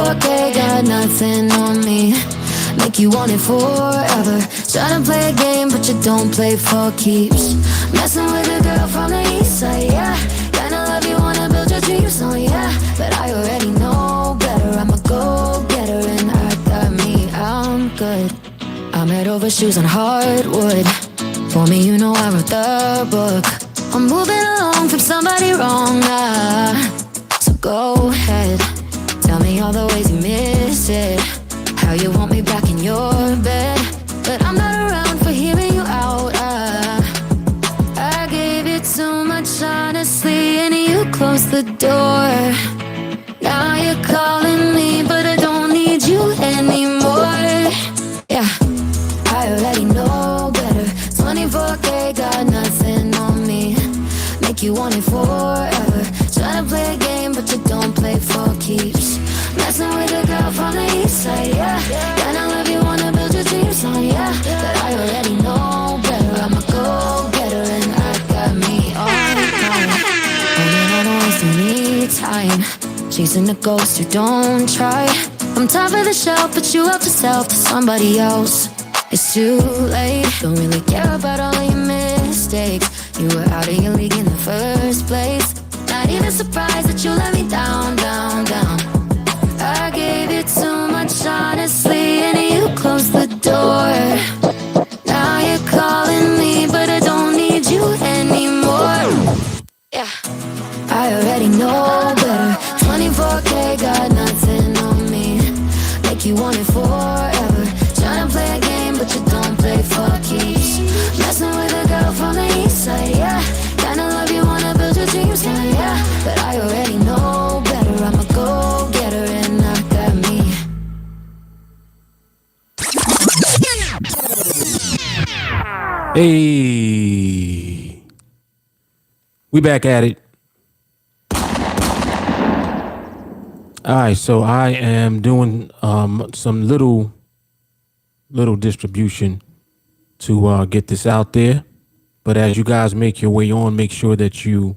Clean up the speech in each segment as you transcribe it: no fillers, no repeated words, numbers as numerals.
24K, got nothing on me. Make you want it forever. Tryna play a game, but you don't play for keeps. Messing with a girl from the east side, yeah. Kinda love you, wanna build your dreams on, yeah. But I already know better, I'm a go-getter, and I got me, I'm good. I'm head over shoes on hardwood. For me, you know I wrote the book. I'm moving along from somebody wrong, so go ahead. Tell me all the ways you miss it. How you want me back in your bed. But I'm not around for hearing you out, I gave you too much honestly, and you closed the door. Now you're calling me, but I don't need you anymore. Yeah, I already know better. 24K, got nothing on me. Make you want it forever. Tryna play a game, but you don't play for keeps. Messing with a girl from the east side, yeah. Kinda love you, wanna build your dreams on, yeah. But I already know better, I'm a go-getter, and I got me all time. Holding on, wasting me time. Chasing the ghost, you don't try. I'm top of the shelf, but you help yourself to somebody else. It's too late, don't really care about all your mistakes. You were out of your league in the first place. Not even surprised that you let me down, down, down. I gave you too much honestly, and you closed the door. Now you're calling me, but I don't need you anymore. Yeah, I already know better. 24K, got nothing on me. Make you want it forever. Tryna play a game, but you don't play for keeps. Messing with a girl from the east side, yeah. Kinda love you, wanna build your dreams on, yeah. But I already know better, I'm a go-getter, and I got me. Hey, we back at it. All right, so I am doing some little distribution to get this out there. But as you guys make your way on, make sure that you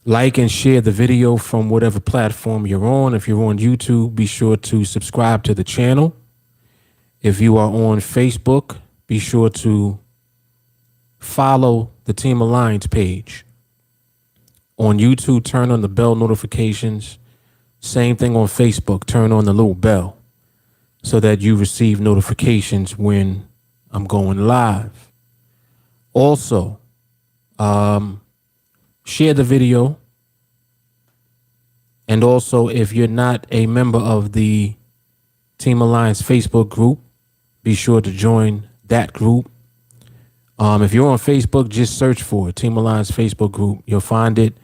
like and share the video from whatever platform you're on. If you're on YouTube, be sure to subscribe to the channel. If you are on Facebook, be sure to follow the TeamAlliance page. On YouTube, turn on the bell notifications. Same thing on Facebook, turn on the little bell so that you receive notifications when I'm going live. Also, share the video. And also, if you're not a member of the TeamAlliance Facebook group, be sure to join that group. If you're on Facebook, just search for TeamAlliance Facebook group. You'll find it.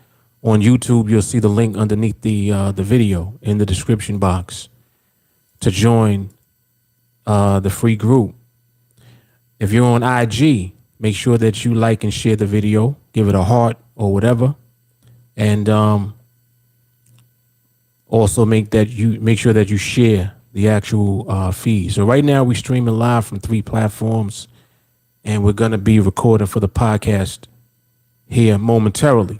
On YouTube, you'll see the link underneath the video in the description box to join the free group. If you're on IG, make sure that you like and share the video, give it a heart or whatever, and also make sure that you share the actual feed. So right now we're streaming live from 3 platforms, and we're gonna be recording for the podcast here momentarily.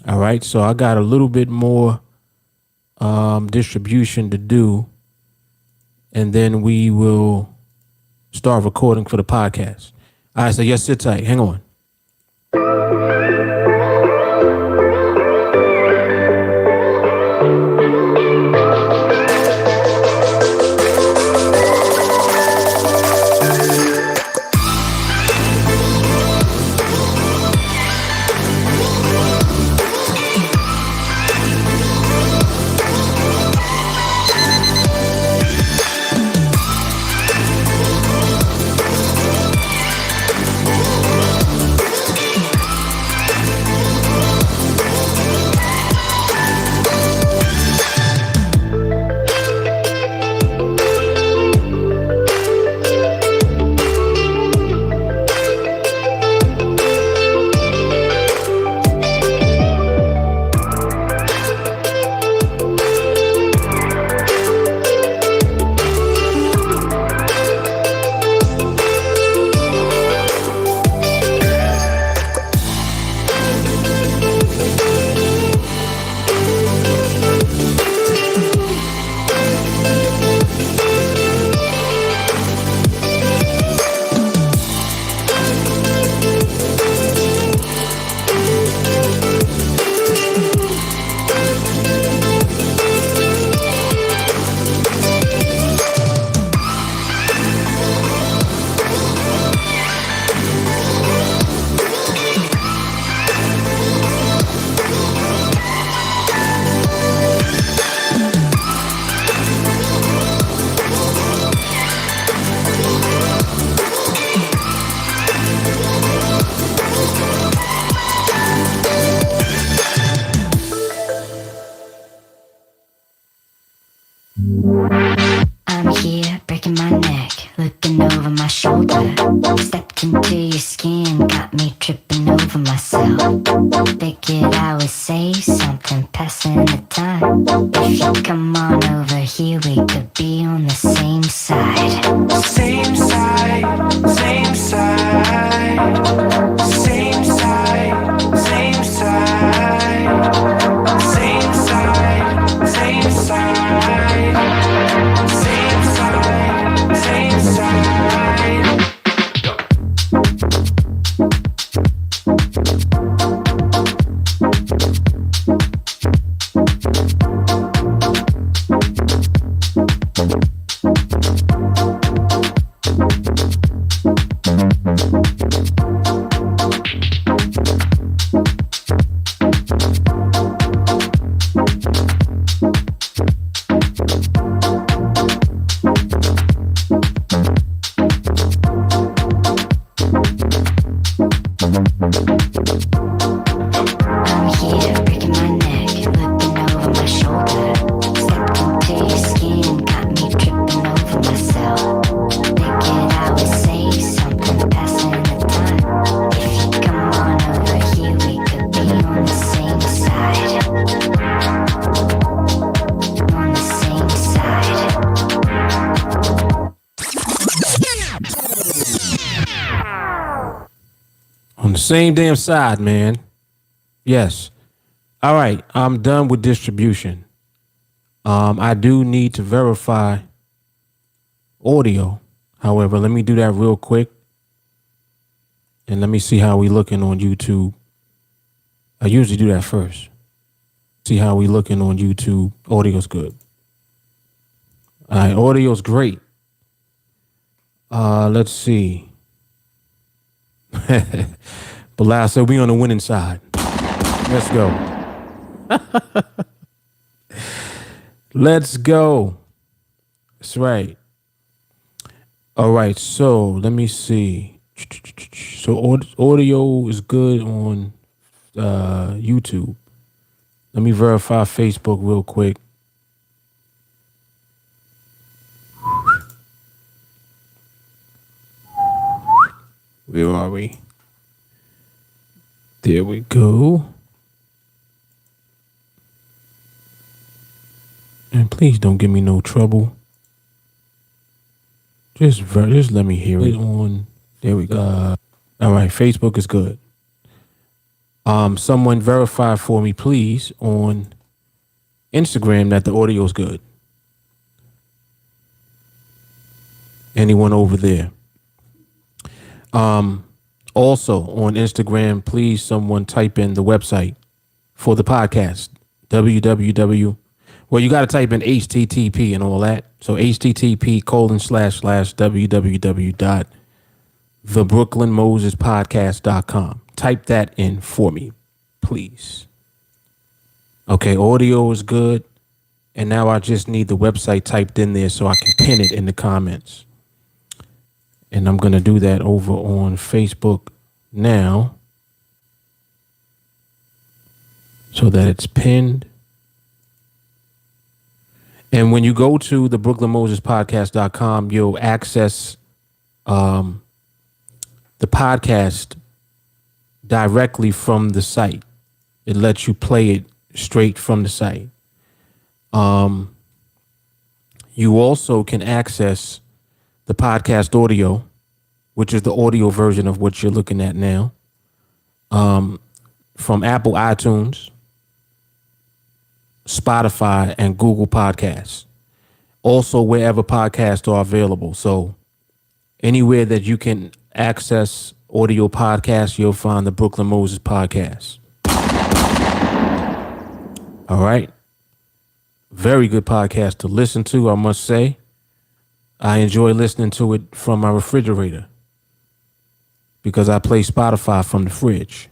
All right, so I got a little bit more distribution to do, and then we will start recording for the podcast. All right, so yes, sit tight. Hang on. I'm here breaking my neck, looking over my shoulder. Stepped into your skin, got me tripping over myself. Thinking I would say something, passing the time. If you come on over here, we could be on the same side. On the same side. On the same damn side, man. Yes. All right. I'm done with distribution. I do need to verify audio. However, let me do that real quick. And let me see how we looking on YouTube. I usually do that first. See how we looking on YouTube. Audio's good. All right, audio's great. Let's see. Bilal said we on the winning side. Let's go. Let's go. That's right. All right, so let me see. So audio is good on YouTube. Let me verify Facebook real quick. Where are we? There we go. And please don't give me no trouble. Just let me hear it on. There we go. All right, Facebook is good. Someone verify for me, please, on Instagram that the audio is good. Anyone over there? Also on Instagram, please someone type in the website for the podcast. Well, you got to type in HTTP and all that. So http://www.thebrooklynmosespodcast.com. Type that in for me, please. Okay, audio is good. And now I just need the website typed in there so I can pin it in the comments. And I'm going to do that over on Facebook now so that it's pinned. And when you go to the BrooklynMosesPodcast.com, you'll access the podcast directly from the site. It lets you play it straight from the site. You also can access the podcast audio, which is the audio version of what you're looking at now, from Apple iTunes, Spotify, and Google Podcasts. Also, wherever podcasts are available. So anywhere that you can access audio podcasts, you'll find the Brooklyn Moses Podcast. All right. Very good podcast to listen to, I must say. I enjoy listening to it from my refrigerator because I play Spotify from the fridge.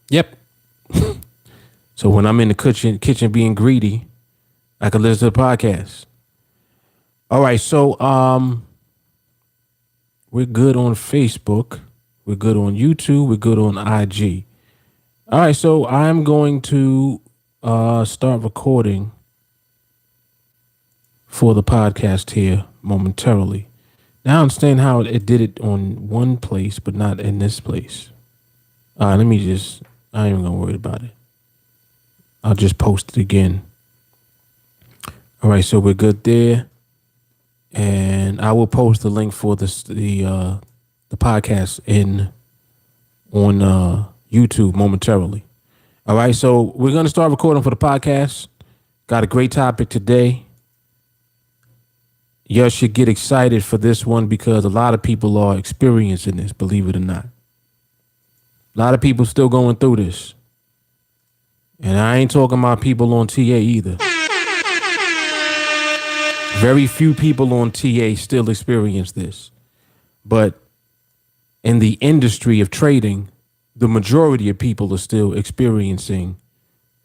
Yep. So when I'm in the kitchen being greedy, I can listen to the podcast. All right, so we're good on Facebook. We're good on YouTube. We're good on IG. All right, so I'm going to start recording for the podcast here momentarily. Now I understand how it did it on one place, but not in this place. I ain't even gonna worry about it. I'll just post it again. All right, so we're good there. And I will post the link for the podcast on YouTube momentarily. All right, so we're going to start recording for the podcast. Got a great topic today. You should get excited for this one because a lot of people are experiencing this, believe it or not. A lot of people still going through this. And I ain't talking about people on TA either. Very few people on TA still experience this. But in the industry of trading, the majority of people are still experiencing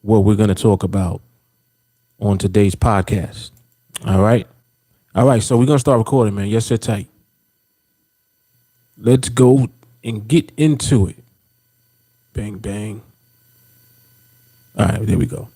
what we're going to talk about on today's podcast. All right. All right. So we're going to start recording, man. Yes, sit tight. Let's go and get into it. Bang, bang. All right, there we go.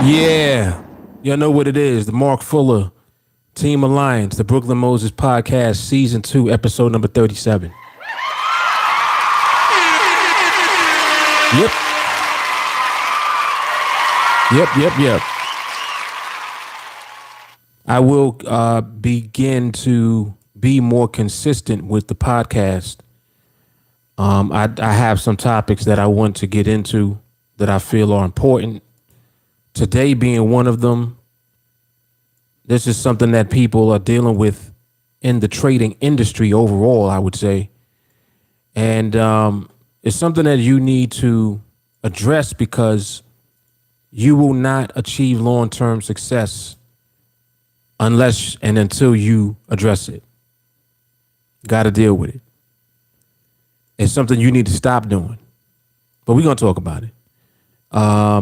Yeah, y'all know what it is. The Mark Fuller TeamAlliance, the Brooklyn Moses Podcast, Season 2, Episode number 37. Yep. Yep. I will begin to be more consistent with the podcast. I have some topics that I want to get into that I feel are important. Today being one of them. This is something that people are dealing with in the trading industry overall, I would say. And it's something that you need to address because you will not achieve long-term success unless and until you address it. Got to deal with it. It's something you need to stop doing. But we're going to talk about it.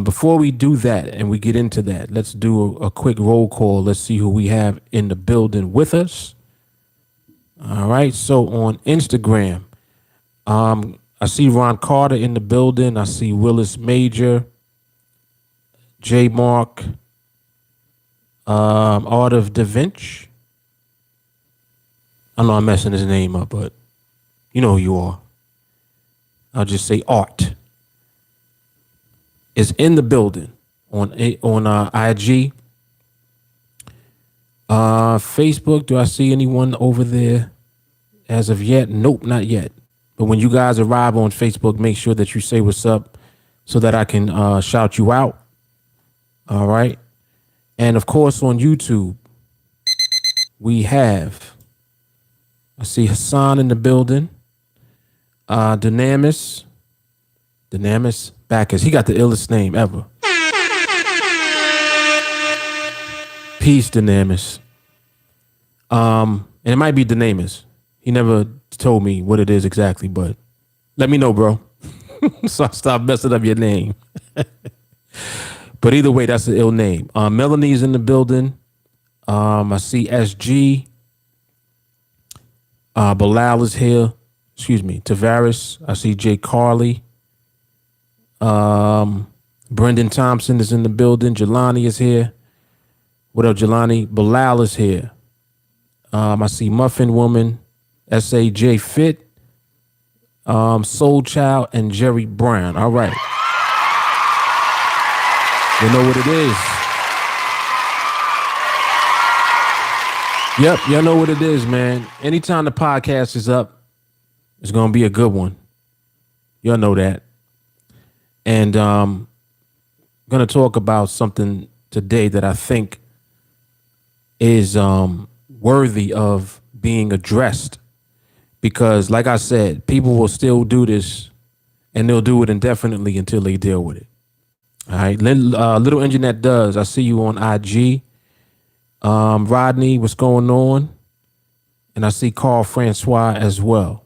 Before we do that and we get into that, let's do a quick roll call. Let's see who we have in the building with us. All right. So on Instagram, I see Ron Carter in the building. I see Willis Major, J Mark, Art of Da Vinci. I know I'm messing his name up, but you know who you are. I'll just say Art is in the building on IG. Facebook, do I see anyone over there as of yet? Nope, not yet. But when you guys arrive on Facebook, make sure that you say what's up so that I can shout you out. All right. And of course, on YouTube, we have, I see Hassan in the building. Dynamis Backus. He got the illest name ever. Peace, Dynamis. And it might be Dynamis. He never told me what it is exactly, but let me know, bro. So I stop messing up your name. But either way, that's an ill name. Melanie's in the building. I see SG. Bilal is here. Excuse me. Tavares. I see Jay Carley. Brendan Thompson is in the building. Jelani is here. What up, Jelani? Bilal is here. I see Muffin Woman, SAJ Fit, Soul Child, and Jerry Brown. All right. You know what it is. Yep, y'all know what it is, man. Anytime the podcast is up, it's going to be a good one. Y'all know that. And I'm going to talk about something today that I think is worthy of being addressed. Because, like I said, people will still do this, and they'll do it indefinitely until they deal with it. All right. Little Internet Does. I see you on IG. Rodney, what's going on? And I see Carl Francois as well.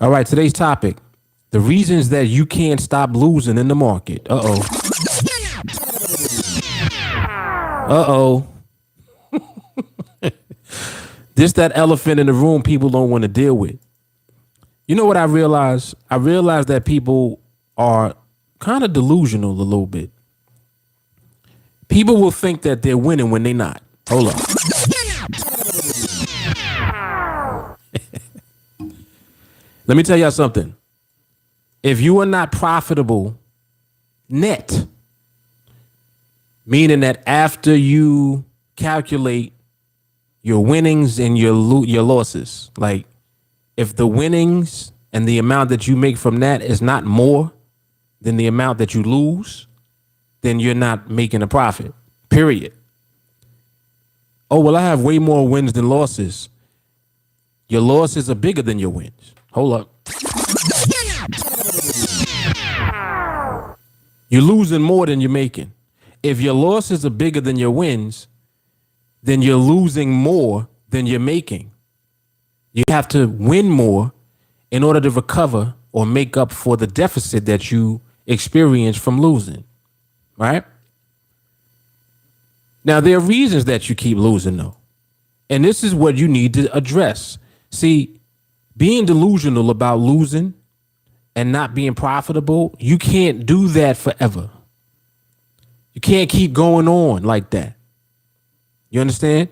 All right. Today's topic. The reasons that you can't stop losing in the market. Uh-oh. This that elephant in the room people don't want to deal with. You know what I realized? I realized that people are kind of delusional a little bit. People will think that they're winning when they're not. Hold on. Let me tell y'all something. If you are not profitable net, meaning that after you calculate your winnings and your losses, like if the winnings and the amount that you make from that is not more than the amount that you lose, then you're not making a profit, period. Oh, well, I have way more wins than losses. Your losses are bigger than your wins. Hold up. You're losing more than you're making. If your losses are bigger than your wins, then you're losing more than you're making. You have to win more in order to recover or make up for the deficit that you experience from losing, right? Now, there are reasons that you keep losing, though. And this is what you need to address. See, being delusional about losing and not being profitable, you can't do that forever. You can't keep going on like that. You understand?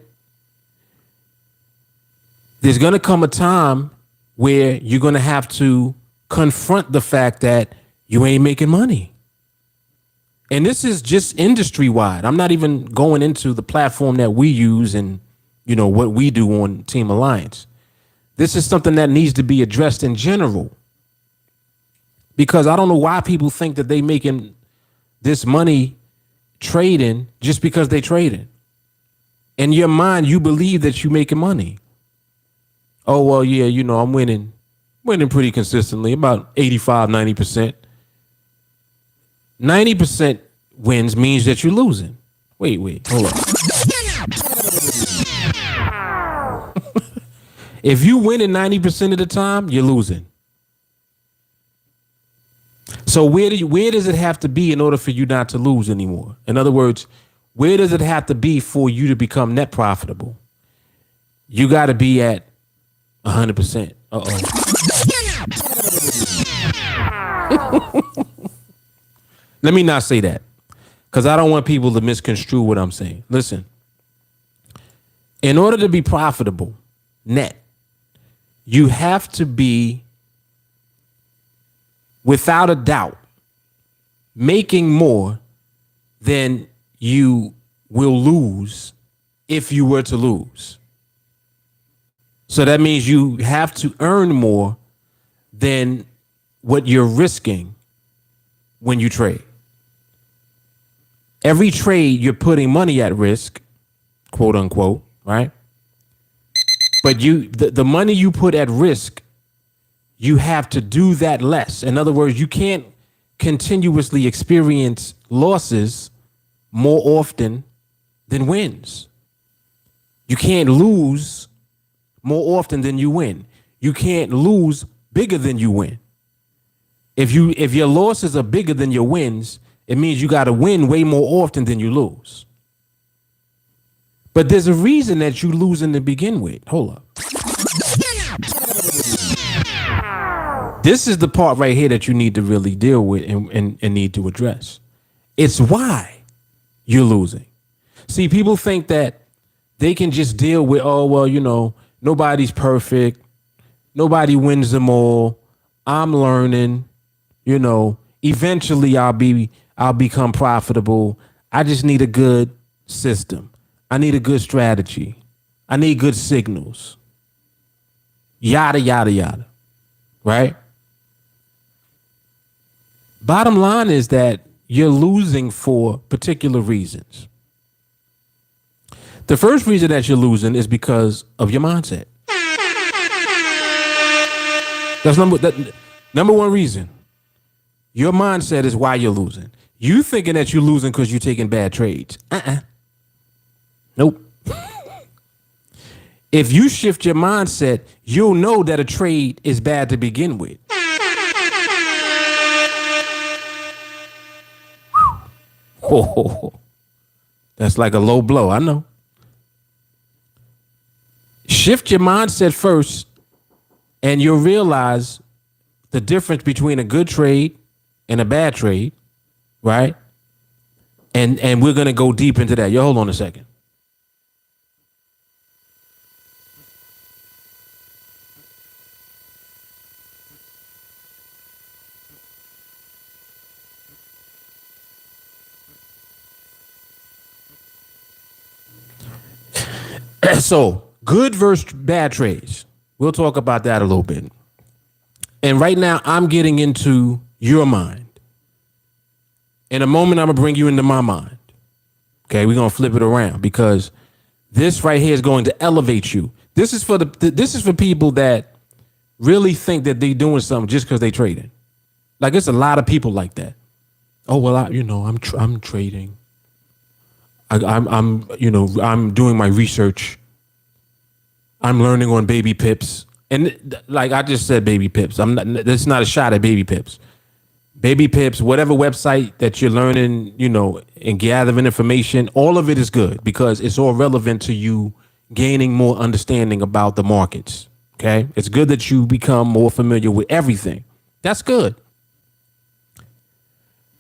There's going to come a time where you're going to have to confront the fact that you ain't making money. And this is just industry wide. I'm not even going into the platform that we use and, what we do on TeamAlliance. This is something that needs to be addressed in general. Because I don't know why people think that they making this money trading just because they trading. In your mind, you believe that you making money. Oh, well, yeah, I'm winning pretty consistently, about 85, 90%. 90% wins means that you're losing. Wait, hold on. If you win in 90% of the time, you're losing. So where does it have to be in order for you not to lose anymore? In other words, where does it have to be for you to become net profitable? You got to be at 100%. Let me not say that, because I don't want people to misconstrue what I'm saying. Listen, in order to be profitable, net, you have to be, without a doubt, making more than you will lose if you were to lose. So that means you have to earn more than what you're risking when you trade. Every trade, you're putting money at risk, quote unquote, right? But the money you put at risk, you have to do that less. In other words, you can't continuously experience losses more often than wins. You can't lose more often than you win. You can't lose bigger than you win. If your losses are bigger than your wins, it means you got to win way more often than you lose. But there's a reason that you losing to begin with. Hold up. This is the part right here that you need to really deal with and need to address. It's why you're losing. See, people think that they can just deal with, oh, well, nobody's perfect. Nobody wins them all. I'm learning, eventually I'll become profitable. I just need a good system. I need a good strategy. I need good signals. Yada, yada, yada. Right? Bottom line is that you're losing for particular reasons. The first reason that you're losing is because of your mindset. That's number one reason. Your mindset is why you're losing. You thinking that you're losing because you're taking bad trades. Nope. If you shift your mindset, you'll know that a trade is bad to begin with. Oh, that's like a low blow. I know. Shift your mindset first, and you'll realize the difference between a good trade and a bad trade, right? And we're going to go deep into that. Yo, hold on a second. So, good versus bad trades. We'll talk about that a little bit. And right now, I'm getting into your mind. In a moment, I'm going to bring you into my mind. Okay, we're going to flip it around because this right here is going to elevate you. This is for people that really think that they doing something just because they trading. Like it's a lot of people like that. Oh well, I'm trading. I'm doing my research. I'm learning on baby pips, and like I just said, baby pips. I'm not. That's not a shot at baby pips. Baby pips, whatever website that you're learning, and gathering information, all of it is good because it's all relevant to you gaining more understanding about the markets. Okay, it's good that you become more familiar with everything. That's good.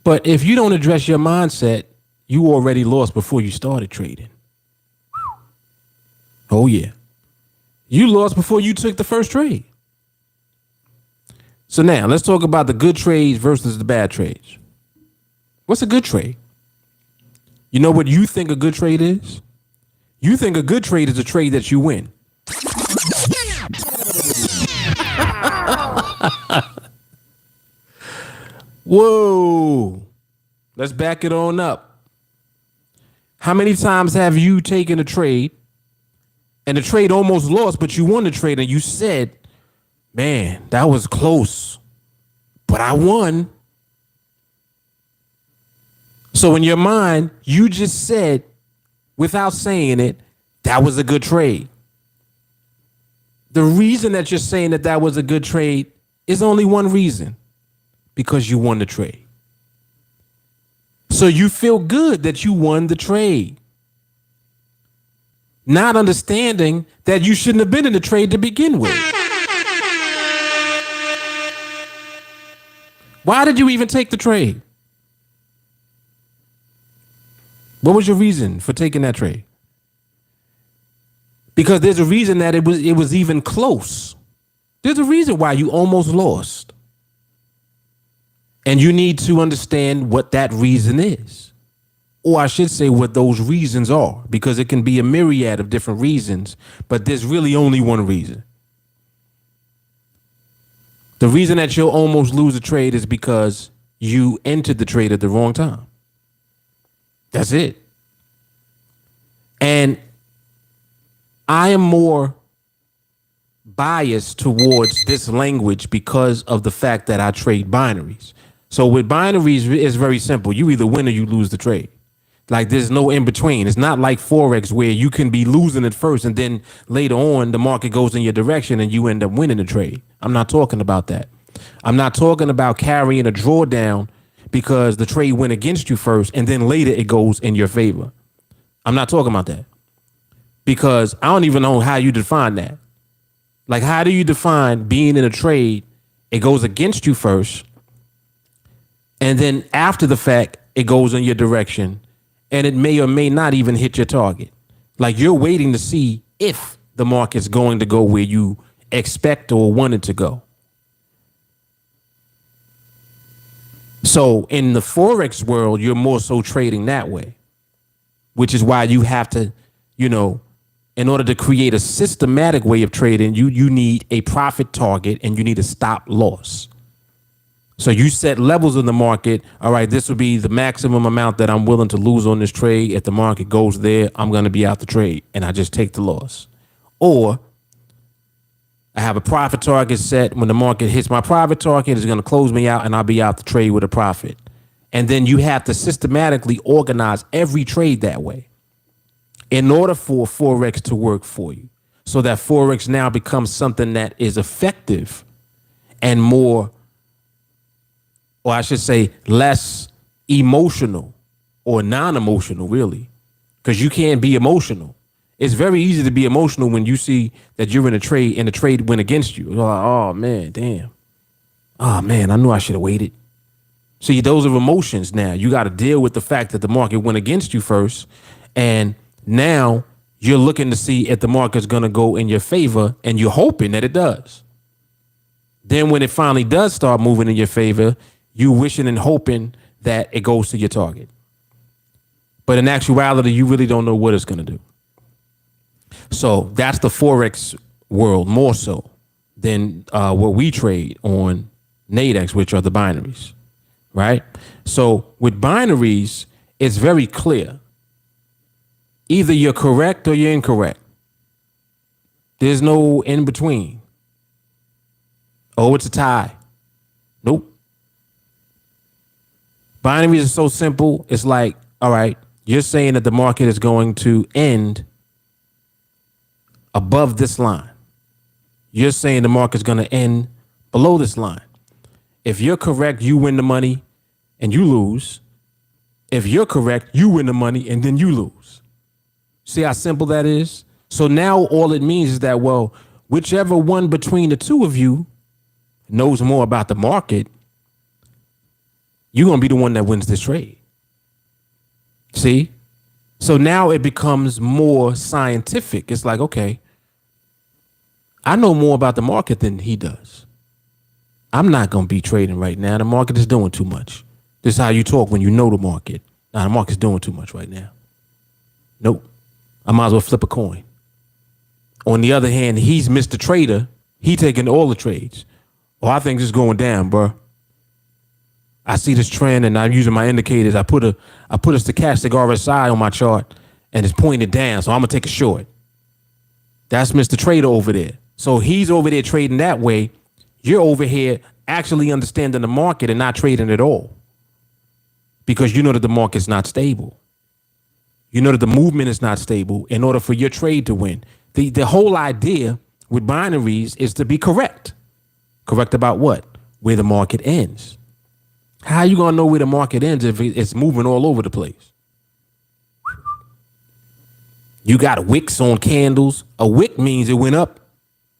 But if you don't address your mindset, you already lost before you started trading. Oh yeah. You lost before you took the first trade. So now let's talk about the good trades versus the bad trades. What's a good trade? You know what you think a good trade is? You think a good trade is a trade that you win. Whoa. Let's back it on up. How many times have you taken a trade and the trade almost lost, but you won the trade and you said, man, that was close, but I won. So in your mind, you just said, without saying it, that was a good trade. The reason that you're saying that that was a good trade is only one reason, because you won the trade. So you feel good that you won the trade, not understanding that you shouldn't have been in the trade to begin with. Why did you even take the trade? What was your reason for taking that trade? Because there's a reason that it was even close. There's a reason why you almost lost. And you need to understand what that reason is. Or I should say what those reasons are, because it can be a myriad of different reasons, but there's really only one reason. The reason that you'll almost lose a trade is because you entered the trade at the wrong time. That's it. And I am more biased towards this language because of the fact that I trade binaries. So with binaries, it's very simple. You either win or you lose the trade. Like there's no in between. It's not like Forex where you can be losing it first and then later on the market goes in your direction and you end up winning the trade. I'm not talking about that. I'm not talking about carrying a drawdown because the trade went against you first and then later it goes in your favor. I'm not talking about that, because I don't even know how you define that. Like, how do you define being in a trade? It goes against you first, and then after the fact, it goes in your direction, and it may or may not even hit your target. Like, you're waiting to see if the market's going to go where you expect or want it to go. So in the Forex world, you're more so trading that way, which is why you have to, in order to create a systematic way of trading, you need a profit target and you need a stop loss. So you set levels in the market. All right, this will be the maximum amount that I'm willing to lose on this trade. If the market goes there, I'm going to be out the trade and I just take the loss. Or I have a profit target set. When the market hits my profit target, it's going to close me out and I'll be out the trade with a profit. And then you have to systematically organize every trade that way in order for Forex to work for you, so that Forex now becomes something that is effective and more, or I should say less emotional or non-emotional, really, because you can't be emotional. It's very easy to be emotional when you see that you're in a trade and the trade went against you. You're like, oh man, damn. Oh man, I knew I should have waited. See, those are emotions now. You got to deal with the fact that the market went against you first. And now you're looking to see if the market's going to go in your favor, and you're hoping that it does. Then when it finally does start moving in your favor, you wishing and hoping that it goes to your target. But in actuality, you really don't know what it's going to do. So that's the Forex world more so than what we trade on NADEX, which are the binaries, right? So with binaries, it's very clear. Either you're correct or you're incorrect. There's no in between. Oh, it's a tie. Nope. Binaries are so simple. It's like, all right, you're saying that the market is going to end above this line. You're saying the market's going to end below this line. If you're correct, you win the money and you lose. If you're correct, you win the money and then you lose. See how simple that is? So now all it means is that, well, whichever one between the two of you knows more about the market, you're going to be the one that wins this trade. See? So now it becomes more scientific. It's like, okay, I know more about the market than he does. I'm not going to be trading right now. The market is doing too much. This is how you talk when you know the market. Now, the market's doing too much right now. Nope. I might as well flip a coin. On the other hand, he's Mr. Trader. He taking all the trades. Oh, I think it's going down, bro. I see this trend and I'm using my indicators. I put a stochastic RSI on my chart and it's pointed down. So I'm going to take a short. That's Mr. Trader over there. So he's over there trading that way. You're over here actually understanding the market and not trading at all. Because you know that the market's not stable. You know that the movement is not stable in order for your trade to win. The whole idea with binaries is to be correct. Correct about what? Where the market ends. How are you going to know where the market ends if it's moving all over the place? You got wicks on candles. A wick means it went up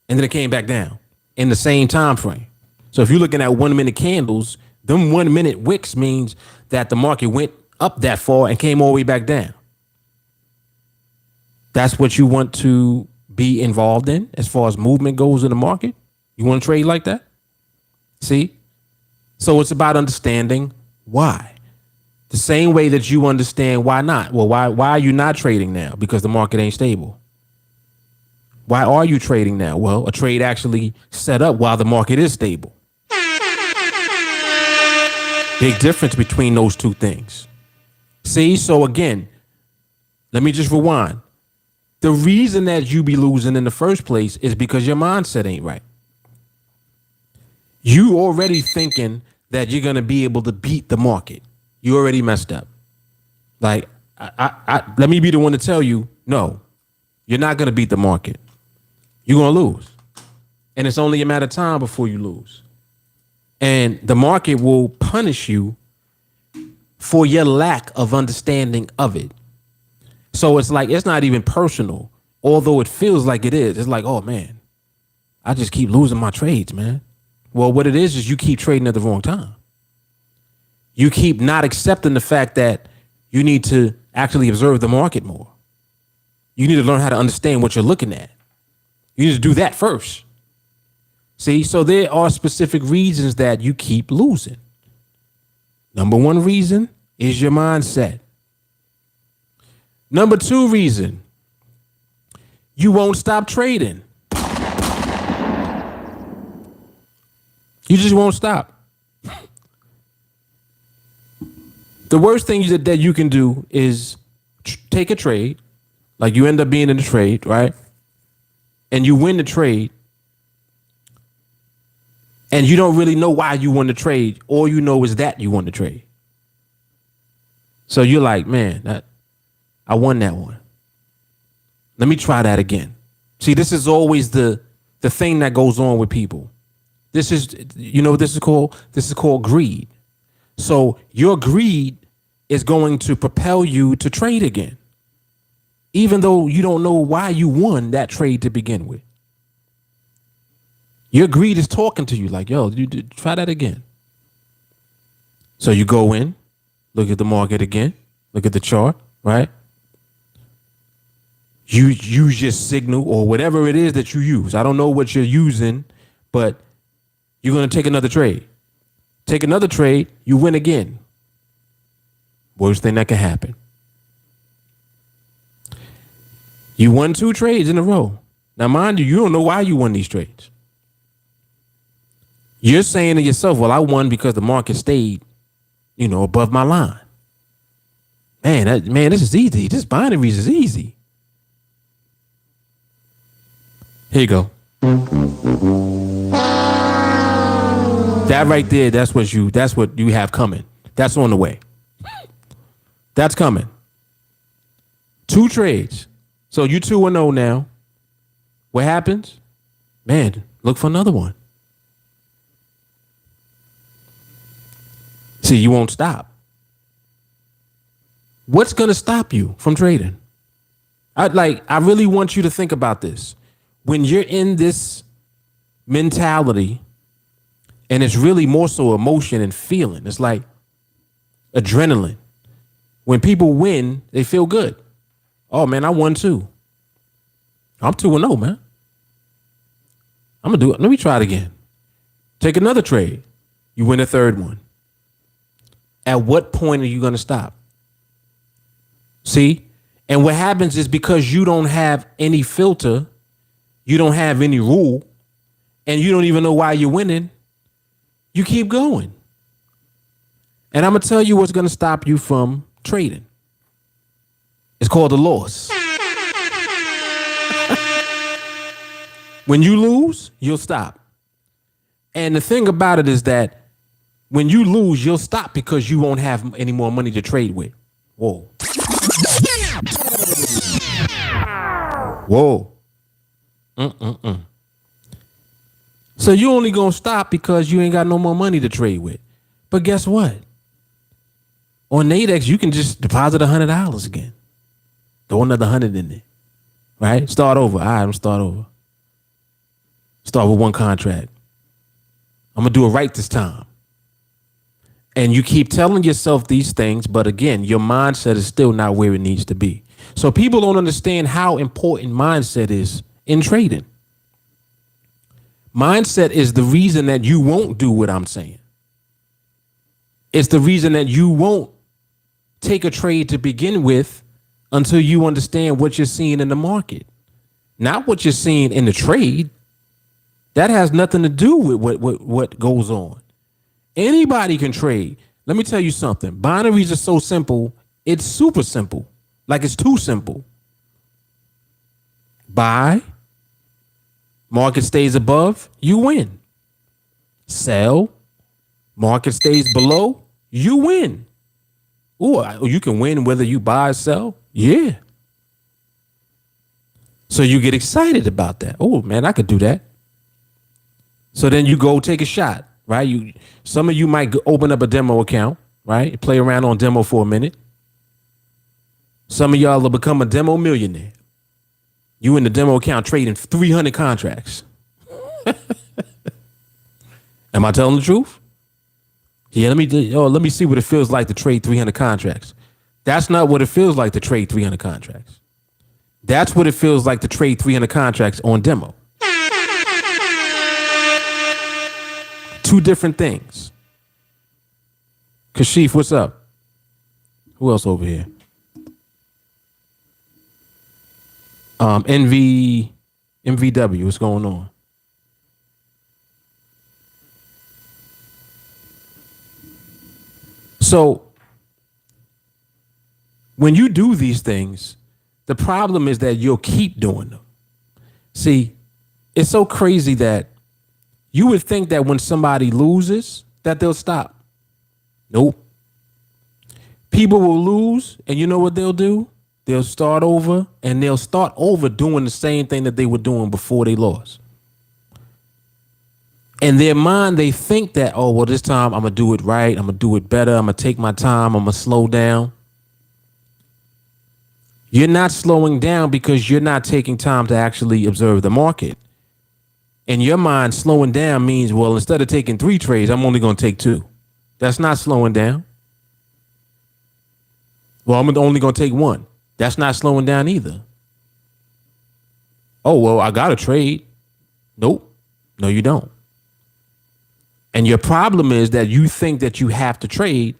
and then it came back down in the same time frame. So if you're looking at 1 minute candles, them 1 minute wicks means that the market went up that far and came all the way back down. That's what you want to be involved in as far as movement goes in the market. You want to trade like that? See? So it's about understanding why. The same way that you understand why not. Well, why are you not trading now? Because the market ain't stable. Why are you trading now? Well, a trade actually set up while the market is stable. Big difference between those two things. See? So again, let me just rewind. The reason that you be losing in the first place is because your mindset ain't right. You already thinking that you're going to be able to beat the market. You already messed up. Like, let me be the one to tell you, no, you're not going to beat the market. You're going to lose. And it's only a matter of time before you lose. And the market will punish you for your lack of understanding of it. So it's like, it's not even personal, although it feels like it is. It's like, oh man, I just keep losing my trades, man. Well, what it is you keep trading at the wrong time. You keep not accepting the fact that you need to actually observe the market more. You need to learn how to understand what you're looking at. You need to do that first. See, so there are specific reasons that you keep losing. Number one reason is your mindset. Number two reason, you won't stop trading. You just won't stop. The worst thing that you can do is take a trade, like you end up being in the trade, right? And you win the trade, and you don't really know why you won the trade. All you know is that you won the trade. So you're like, man, I won that one. Let me try that again. See, this is always the thing that goes on with people. This is, you know what this is called? This is called greed. So your greed is going to propel you to trade again, even though you don't know why you won that trade to begin with. Your greed is talking to you like, yo, you try that again. So you go in, look at the market again, look at the chart, right? You use your signal or whatever it is that you use. I don't know what you're using, but you're going to take another trade. Take another trade, you win again. Worst thing that can happen. You won 2 trades in a row. Now, mind you don't know why you won these trades. You're saying to yourself, well, I won because the market stayed, above my line. Man, this is easy. This binaries is easy. Here you go. That right there, that's what you have coming. That's on the way. That's coming. 2 trades. So you 2-0 now. What happens? Man, look for another one. See, you won't stop. What's going to stop you from trading? I really want you to think about this. When you're in this mentality, and it's really more so emotion and feeling. It's like adrenaline. When people win, they feel good. Oh man, I won too. I'm 2-0, man. I'm gonna do it. Let me try it again. Take another trade. You win a third one. At what point are you gonna stop? See? And what happens is because you don't have any filter, you don't have any rule, and you don't even know why you're winning, you keep going. And I'm going to tell you what's going to stop you from trading. It's called a loss. When you lose, you'll stop. And the thing about it is that when you lose, you'll stop because you won't have any more money to trade with. Whoa. Whoa. So you only gonna stop because you ain't got no more money to trade with. But guess what? On NADEX, you can just deposit $100 again. Throw another 100 in there. Right? Start over. All right, I'm start over. Start with one contract. I'm gonna do it right this time. And you keep telling yourself these things, but again, your mindset is still not where it needs to be. So people don't understand how important mindset is in trading. Mindset is the reason that you won't do what I'm saying. It's the reason that you won't take a trade to begin with until you understand what you're seeing in the market. Not what you're seeing in the trade. That has nothing to do with what goes on. Anybody can trade. Let me tell you something. Binaries are so simple. It's super simple. Like it's too simple. Buy. Market stays above, you win. Sell. Market stays below, you win. Ooh, you can win whether you buy or sell. Yeah. So you get excited about that. Oh man, I could do that. So then you go take a shot, right? Some of you might open up a demo account, right? Play around on demo for a minute. Some of y'all will become a demo millionaire. You in the demo account trading 300 contracts. Am I telling the truth? Yeah, let me see what it feels like to trade 300 contracts. That's not what it feels like to trade 300 contracts. That's what it feels like to trade 300 contracts on demo. 2 different things. Kashif, what's up? Who else over here? MVW, what's going on? So when you do these things, the problem is that you'll keep doing them. See, it's so crazy that you would think that when somebody loses, that they'll stop. Nope. People will lose, and you know what they'll do? They'll start over, and they'll start over doing the same thing that they were doing before they lost. In their mind, they think that, oh, well, this time I'm going to do it right. I'm going to do it better. I'm going to take my time. I'm going to slow down. You're not slowing down because you're not taking time to actually observe the market. In your mind, slowing down means, well, instead of taking 3 trades, I'm only going to take 2. That's not slowing down. Well, I'm only going to take 1. That's not slowing down either. Oh, well, I got to trade. Nope. No, you don't. And your problem is that you think that you have to trade,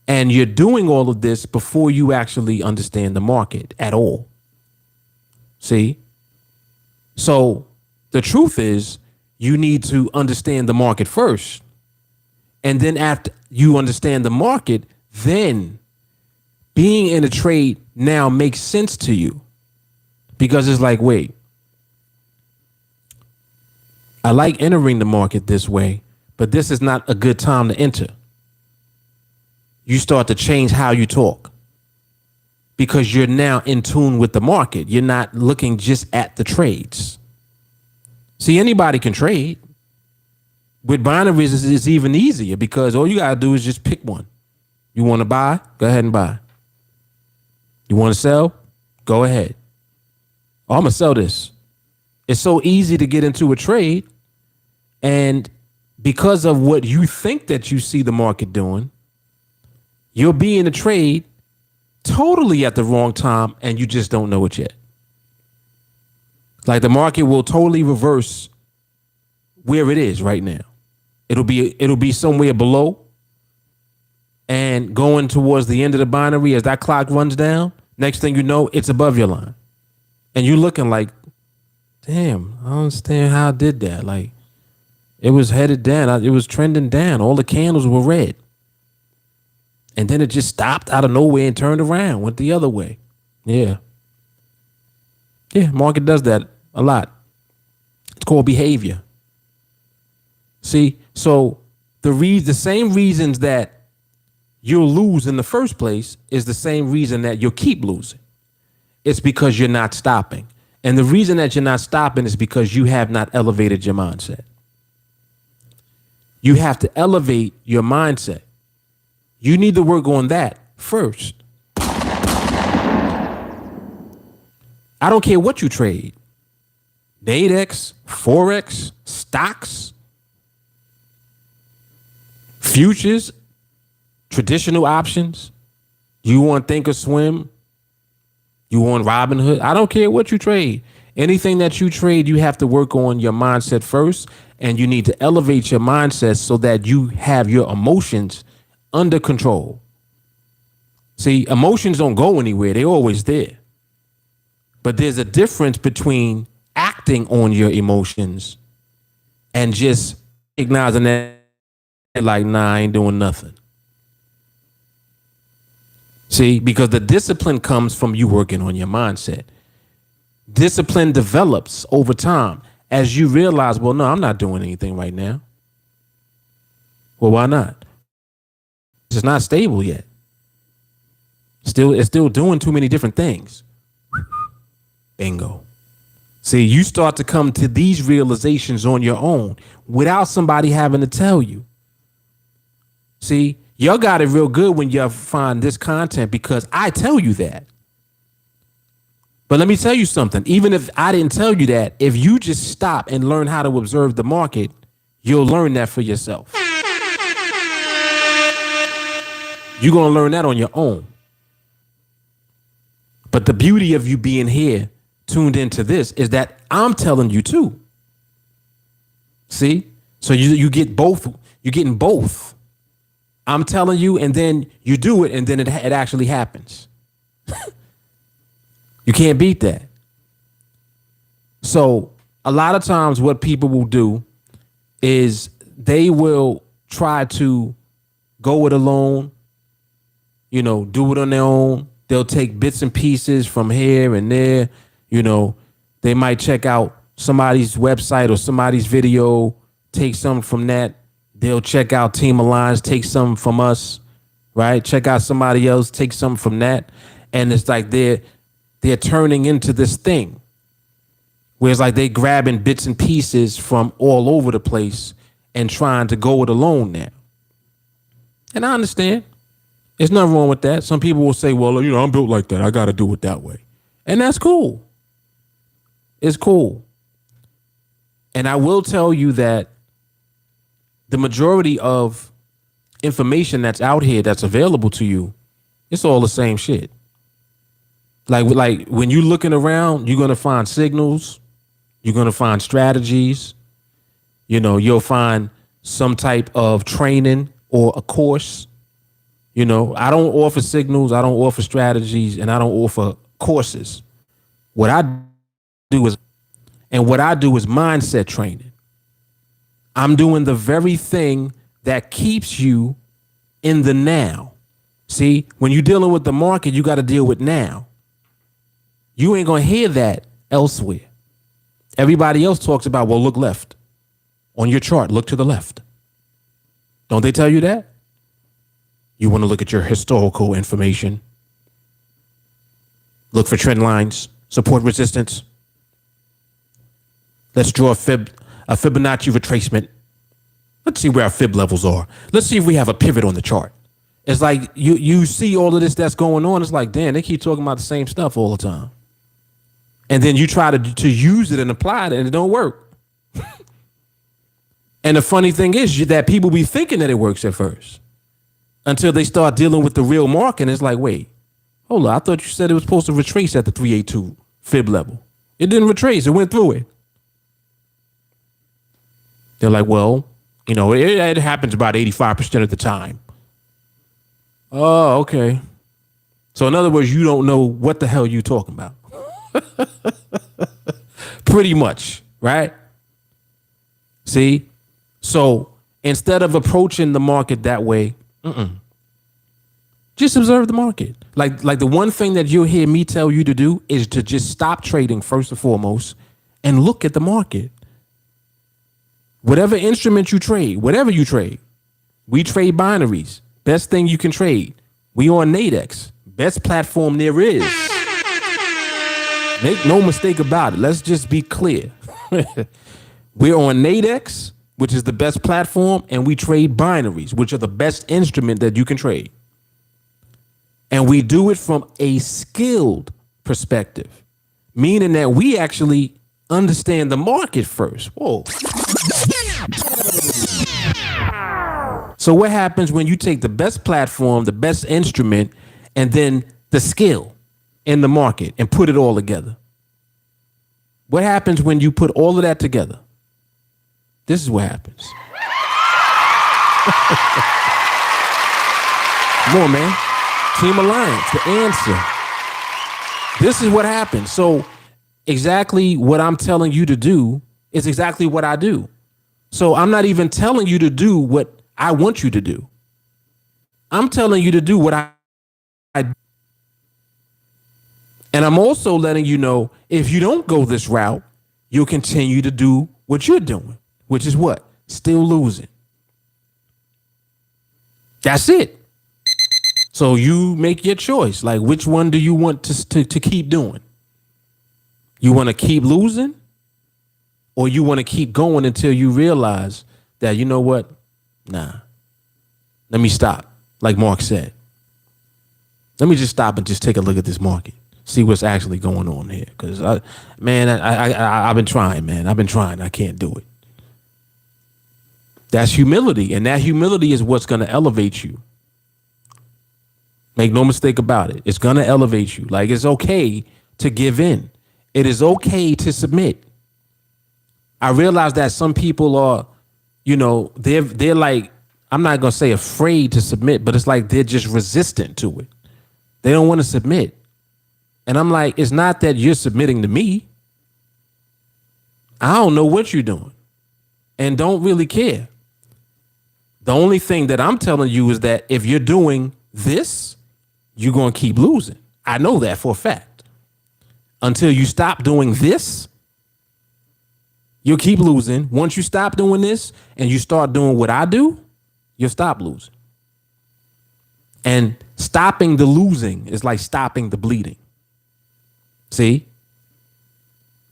and you're doing all of this before you actually understand the market at all. See? So the truth is you need to understand the market first. And then after you understand the market, then being in a trade now makes sense to you. Because it's like, wait, I like entering the market this way, but this is not a good time to enter. You start to change how you talk because you're now in tune with the market. You're not looking just at the trades. See, anybody can trade. With binaries, it's even easier because all you got to do is just pick one. You want to buy? Go ahead and buy. You want to sell? Go ahead. Oh, I'm going to sell this. It's so easy to get into a trade. And because of what you think that you see the market doing, you'll be in a trade totally at the wrong time and you just don't know it yet. Like the market will totally reverse where it is right now. It'll be somewhere below and going towards the end of the binary as that clock runs down. Next thing you know, it's above your line. And you're looking like, damn, I don't understand how I did that. Like it was headed down. It was trending down. All the candles were red. And then it just stopped out of nowhere and turned around, went the other way. Yeah. Yeah, market does that a lot. It's called behavior. See, so the same reasons that you'll lose in the first place is the same reason that you'll keep losing. It's because you're not stopping. And the reason that you're not stopping is because you have not elevated your mindset. You have to elevate your mindset. You need to work on that first. I don't care what you trade. NADEX, Forex, stocks, futures, traditional options. You want Thinkorswim? You want Robinhood? I don't care what you trade. Anything that you trade, you have to work on your mindset first, and you need to elevate your mindset so that you have your emotions under control. See, emotions don't go anywhere. They're always there. But there's a difference between acting on your emotions and just acknowledging that like, nah, I ain't doing nothing. See, because the discipline comes from you working on your mindset. Discipline develops over time as you realize, well, no, I'm not doing anything right now. Well, why not? It's not stable yet. It's still doing too many different things. Bingo. See, you start to come to these realizations on your own without somebody having to tell you. See, y'all got it real good when y'all find this content because I tell you that. But let me tell you something. Even if I didn't tell you that, if you just stop and learn how to observe the market, you'll learn that for yourself. You're going to learn that on your own. But the beauty of you being here, tuned into this, is that I'm telling you too. See? So you get both. You're getting both. I'm telling you, and then you do it, and then it actually happens. You can't beat that. So a lot of times what people will do is they will try to go it alone, do it on their own. They'll take bits and pieces from here and there. They might check out somebody's website or somebody's video, take something from that. They'll check out TeamAlliance, take something from us, right? Check out somebody else, take something from that. And it's like they're turning into this thing where it's like they grabbing bits and pieces from all over the place and trying to go it alone now. And I understand. There's nothing wrong with that. Some people will say, well, I'm built like that. I got to do it that way. And that's cool. It's cool. And I will tell you that the majority of information that's out here that's available to you, it's all the same shit. Like when you're looking around, you're going to find signals. You're going to find strategies. You'll find some type of training or a course. I don't offer signals. I don't offer strategies, and I don't offer courses. What I do is mindset training. I'm doing the very thing that keeps you in the now. See, when you're dealing with the market, you got to deal with now. You ain't going to hear that elsewhere. Everybody else talks about, well, look left. On your chart, look to the left. Don't they tell you that? You want to look at your historical information. Look for trend lines, support, resistance. Let's draw a Fibonacci retracement. Let's see where our fib levels are. Let's see if we have a pivot on the chart. It's like you see all of this that's going on. It's like, damn, they keep talking about the same stuff all the time. And then you try to use it and apply it, and it don't work. And the funny thing is that people be thinking that it works at first until they start dealing with the real market. And it's like, wait, hold on. I thought you said it was supposed to retrace at the 382 fib level. It didn't retrace. It went through it. They're like, well, you know, it happens about 85% of the time. Oh, okay. So in other words, you don't know what the hell you talking about. Pretty much, right? See? So instead of approaching the market that way, just observe the market. Like the one thing that you'll hear me tell you to do is to just stop trading first and foremost and look at the market. Whatever instrument you trade, whatever you trade, we trade binaries. Best thing you can trade. We on NADEX. Best platform there is. Make no mistake about it. Let's just be clear. We're on NADEX, which is the best platform, and we trade binaries, which are the best instrument that you can trade. And we do it from a skilled perspective, meaning that we actually understand the market first. Whoa. So what happens when you take the best platform, the best instrument, and then the skill in the market and put it all together? What happens when you put all of that together? This is what happens. Come on, man. TeamAlliance, the answer. This is what happens. So exactly what I'm telling you to do is exactly what I do. So I'm not even telling you to do what I want you to do. I'm telling you to do what I do. And I'm also letting you know if you don't go this route, you'll continue to do what you're doing, which is what? Still losing. That's it. So you make your choice. Like, which one do you want to keep doing? You want to keep losing, or you want to keep going until you realize that, you know what? Nah, let me stop. Like Mark said, let me just stop and just take a look at this market. See what's actually going on here. Because, I've been trying, man. I've been trying. I can't do it. That's humility. And that humility is what's going to elevate you. Make no mistake about it. It's going to elevate you. Like, it's okay to give in. It is okay to submit. I realize that some people are, you know, they're like, I'm not going to say afraid to submit, but it's like they're just resistant to it. They don't want to submit. And I'm like, it's not that you're submitting to me. I don't know what you're doing and don't really care. The only thing that I'm telling you is that if you're doing this, you're going to keep losing. I know that for a fact. Until you stop doing this, you'll keep losing. Once you stop doing this and you start doing what I do, you'll stop losing. And stopping the losing is like stopping the bleeding. See?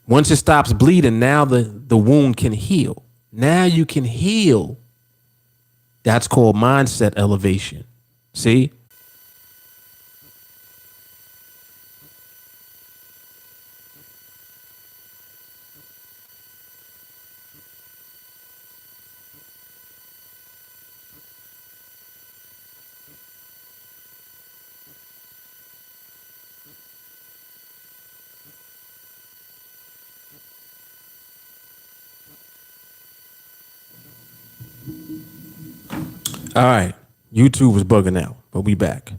Once it stops bleeding, now the wound can heal. Now you can heal. That's called mindset elevation. See? All right. YouTube was bugging out, but we back.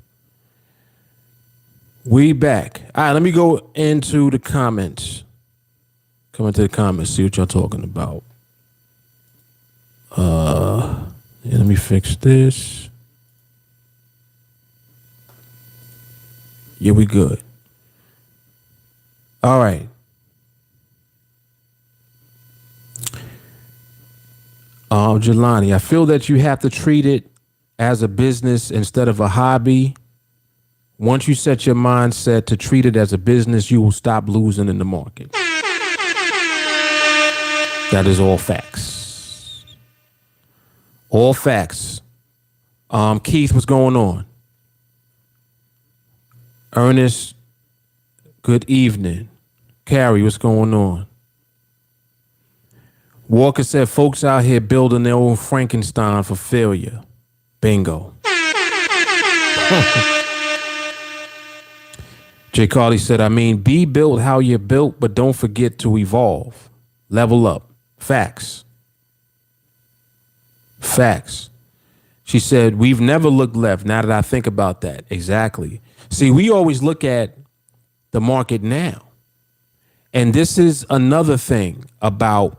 We back. All right, let me go into the comments. Come into the comments, see what y'all talking about. Let me fix this. Yeah, we good. All right. Jelani, I feel that you have to treat it as a business instead of a hobby. Once you set your mindset to treat it as a business, you will stop losing in the market. That is all facts. All facts. Keith, what's going on? Ernest, good evening. Carrie, what's going on? Walker said folks out here building their own Frankenstein for failure. Bingo. Jay Carly said, I mean, be built how you're built, but don't forget to evolve. Level up. Facts. Facts. She said, we've never looked left. Now that I think about that. Exactly. See, we always look at the market now. And this is another thing about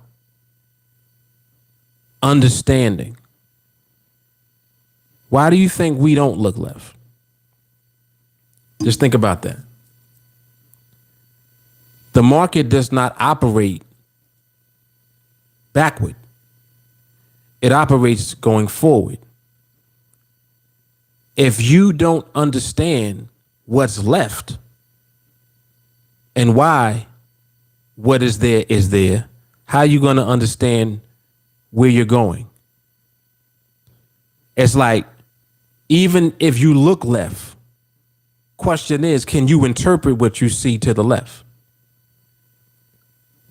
understanding. Why do you think we don't look left? Just think about that. The market does not operate backward. It operates going forward. If you don't understand what's left and why what is there, how are you going to understand where you're going? It's like, even if you look left, question is, can you interpret what you see to the left?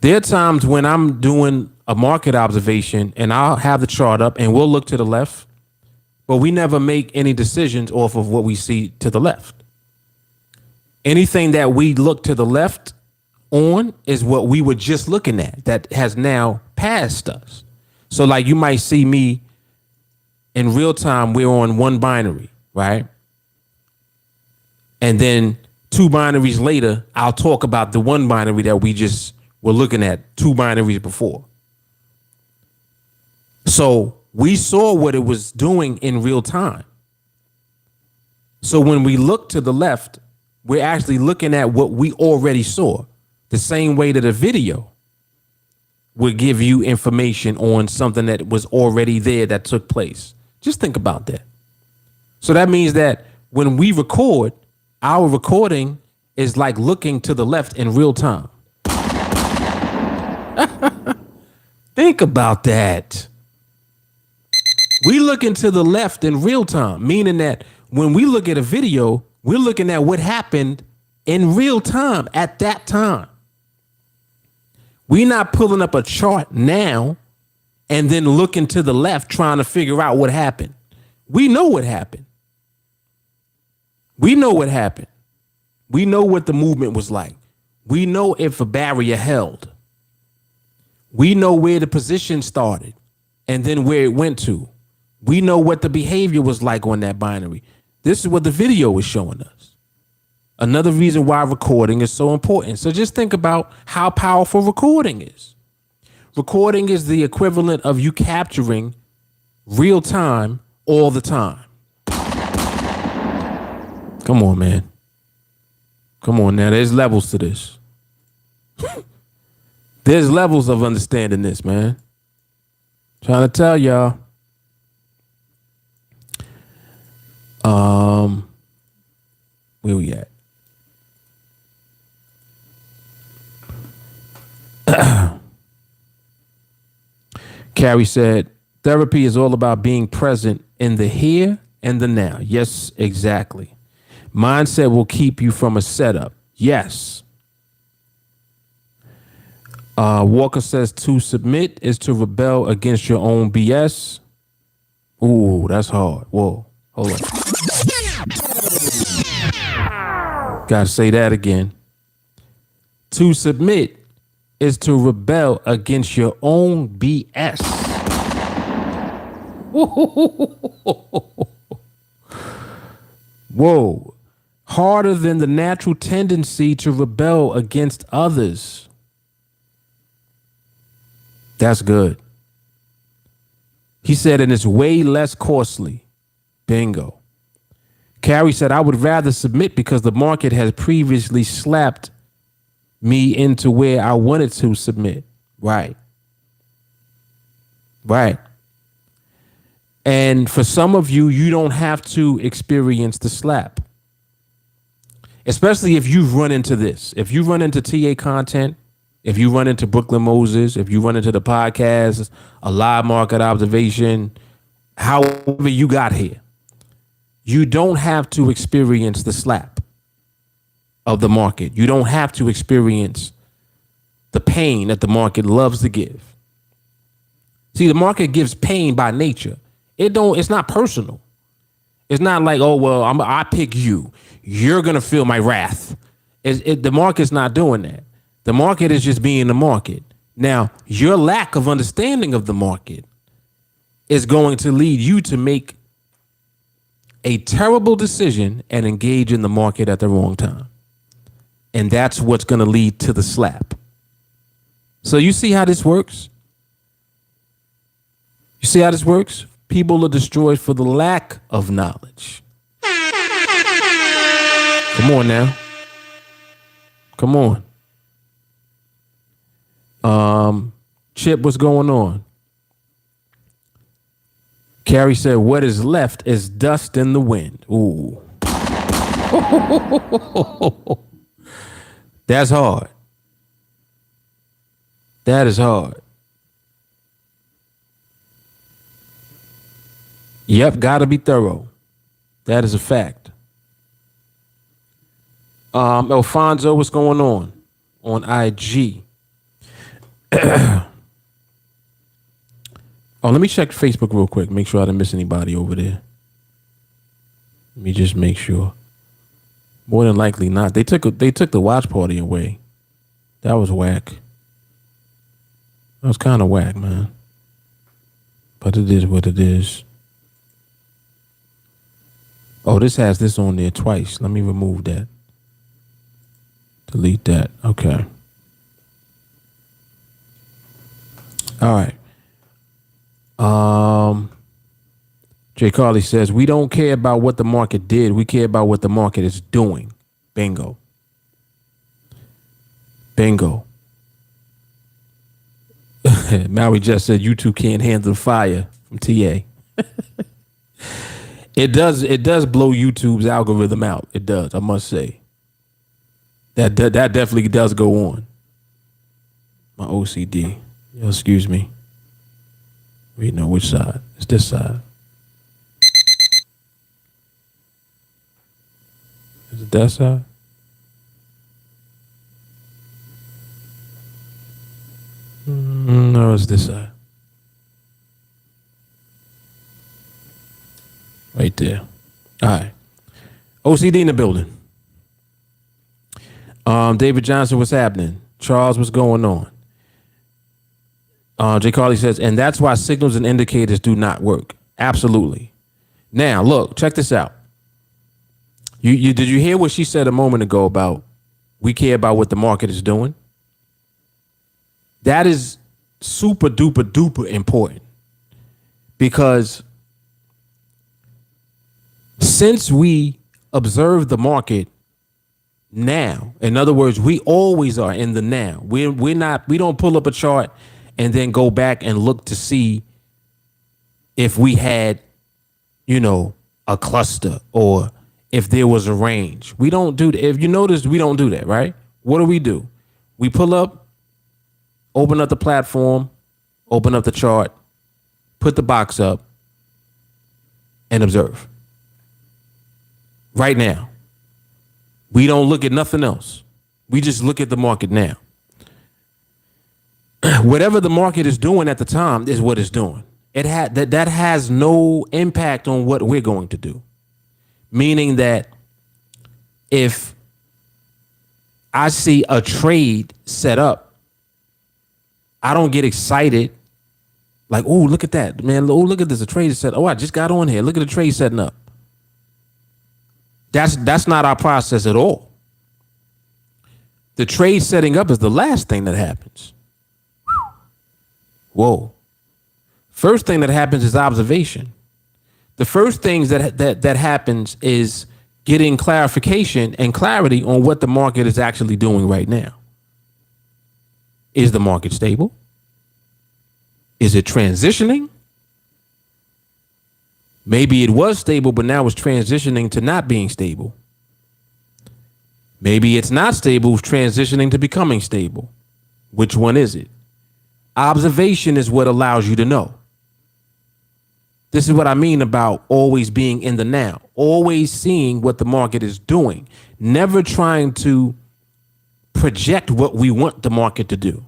There are times when I'm doing a market observation and I'll have the chart up and we'll look to the left, but we never make any decisions off of what we see to the left. Anything that we look to the left on is what we were just looking at that has now passed us. So like you might see me in real time, we're on one binary, right? And then two binaries later, I'll talk about the one binary that we just were looking at two binaries before. So we saw what it was doing in real time. So when we look to the left, we're actually looking at what we already saw, the same way that a video would give you information on something that was already there that took place. Just think about that. So that means that when we record, our recording is like looking to the left in real time. Think about that. We looking to the left in real time, meaning that when we look at a video, we're looking at what happened in real time at that time. We're not pulling up a chart now and then looking to the left trying to figure out what happened. We know what happened. We know what happened. We know what the movement was like. We know if a barrier held. We know where the position started and then where it went to. We know what the behavior was like on that binary. This is what the video is showing us. Another reason why recording is so important. So just think about how powerful recording is. Recording is the equivalent of you capturing real time all the time. Come on, man. Come on now. There's levels to this. There's levels of understanding this, man. Trying to tell y'all. Where we at? Carrie said, therapy is all about being present in the here and the now. Yes, exactly. Mindset will keep you from a setup. Yes. Walker says to submit is to rebel against your own BS. Ooh, that's hard. Whoa, hold on. Gotta say that again. To submit is to rebel against your own BS. Whoa. Harder than the natural tendency to rebel against others. That's good. He said, and it's way less costly. Bingo. Carrie said, I would rather submit because the market has previously slapped me into where I wanted to submit. Right. Right. And for some of you, you don't have to experience the slap, especially if you've run into this. If you run into TA content, if you run into Brooklyn Moses, if you run into the podcast, a live market observation, however you got here, you don't have to experience the slap of the market. You don't have to experience the pain that the market loves to give. See, the market gives pain by nature. It's not personal. It's not like, oh, well, I pick you. You're going to feel my wrath. The market's not doing that. The market is just being the market. Now, your lack of understanding of the market is going to lead you to make a terrible decision and engage in the market at the wrong time. And that's what's going to lead to the slap. So you see how this works? You see how this works? People are destroyed for the lack of knowledge. Come on now. Come on. Chip, what's going on? Carrie said, what is left is dust in the wind. Ooh. That's hard. That is hard. Yep, gotta be thorough. That is a fact. Alfonso, what's going on IG? Oh, let me check Facebook real quick. Make sure I didn't miss anybody over there. Let me just make sure. More than likely not. They took the watch party away. That was whack. That was kind of whack, man. But it is what it is. Oh, this has this on there twice. Let me remove that. Delete that. Okay. All right. Jay Carly says, we don't care about what the market did. We care about what the market is doing. Bingo. Bingo. Maui just said, you two can't handle the fire from TA. It does blow YouTube's algorithm out. It does, I must say. That definitely does go on. My OCD. Excuse me. We know which side. It's this side. Is it that side? No, it's this side. Right there. All right. OCD in the building. David Johnson, what's happening? Charles, what's going on? Jay Carly says, and that's why signals and indicators do not work. Absolutely. Now, look, check this out. You did you hear what she said a moment ago about we care about what the market is doing? That is super duper duper important because since we observe the market now, in other words, we always are in the now. We don't pull up a chart and then go back and look to see if we had, a cluster or if there was a range. We don't do that. If you notice, we don't do that, right? What do? We pull up, open up the platform, open up the chart, put the box up, and observe. Right now. We don't look at nothing else. We just look at the market now. Whatever the market is doing at the time is what it's doing. That has no impact on what we're going to do. Meaning that if I see a trade set up, I don't get excited like, oh, look at that, man. Oh, look at this. A trade is set. Oh, I just got on here. Look at the trade setting up. That's not our process at all. The trade setting up is the last thing that happens. Whoa. First thing that happens is observation. The first things that happens is getting clarification and clarity on what the market is actually doing right now. Is the market stable? Is it transitioning? Maybe it was stable, but now it's transitioning to not being stable. Maybe it's not stable, it's transitioning to becoming stable. Which one is it? Observation is what allows you to know. This is what I mean about always being in the now, always seeing what the market is doing, never trying to project what we want the market to do.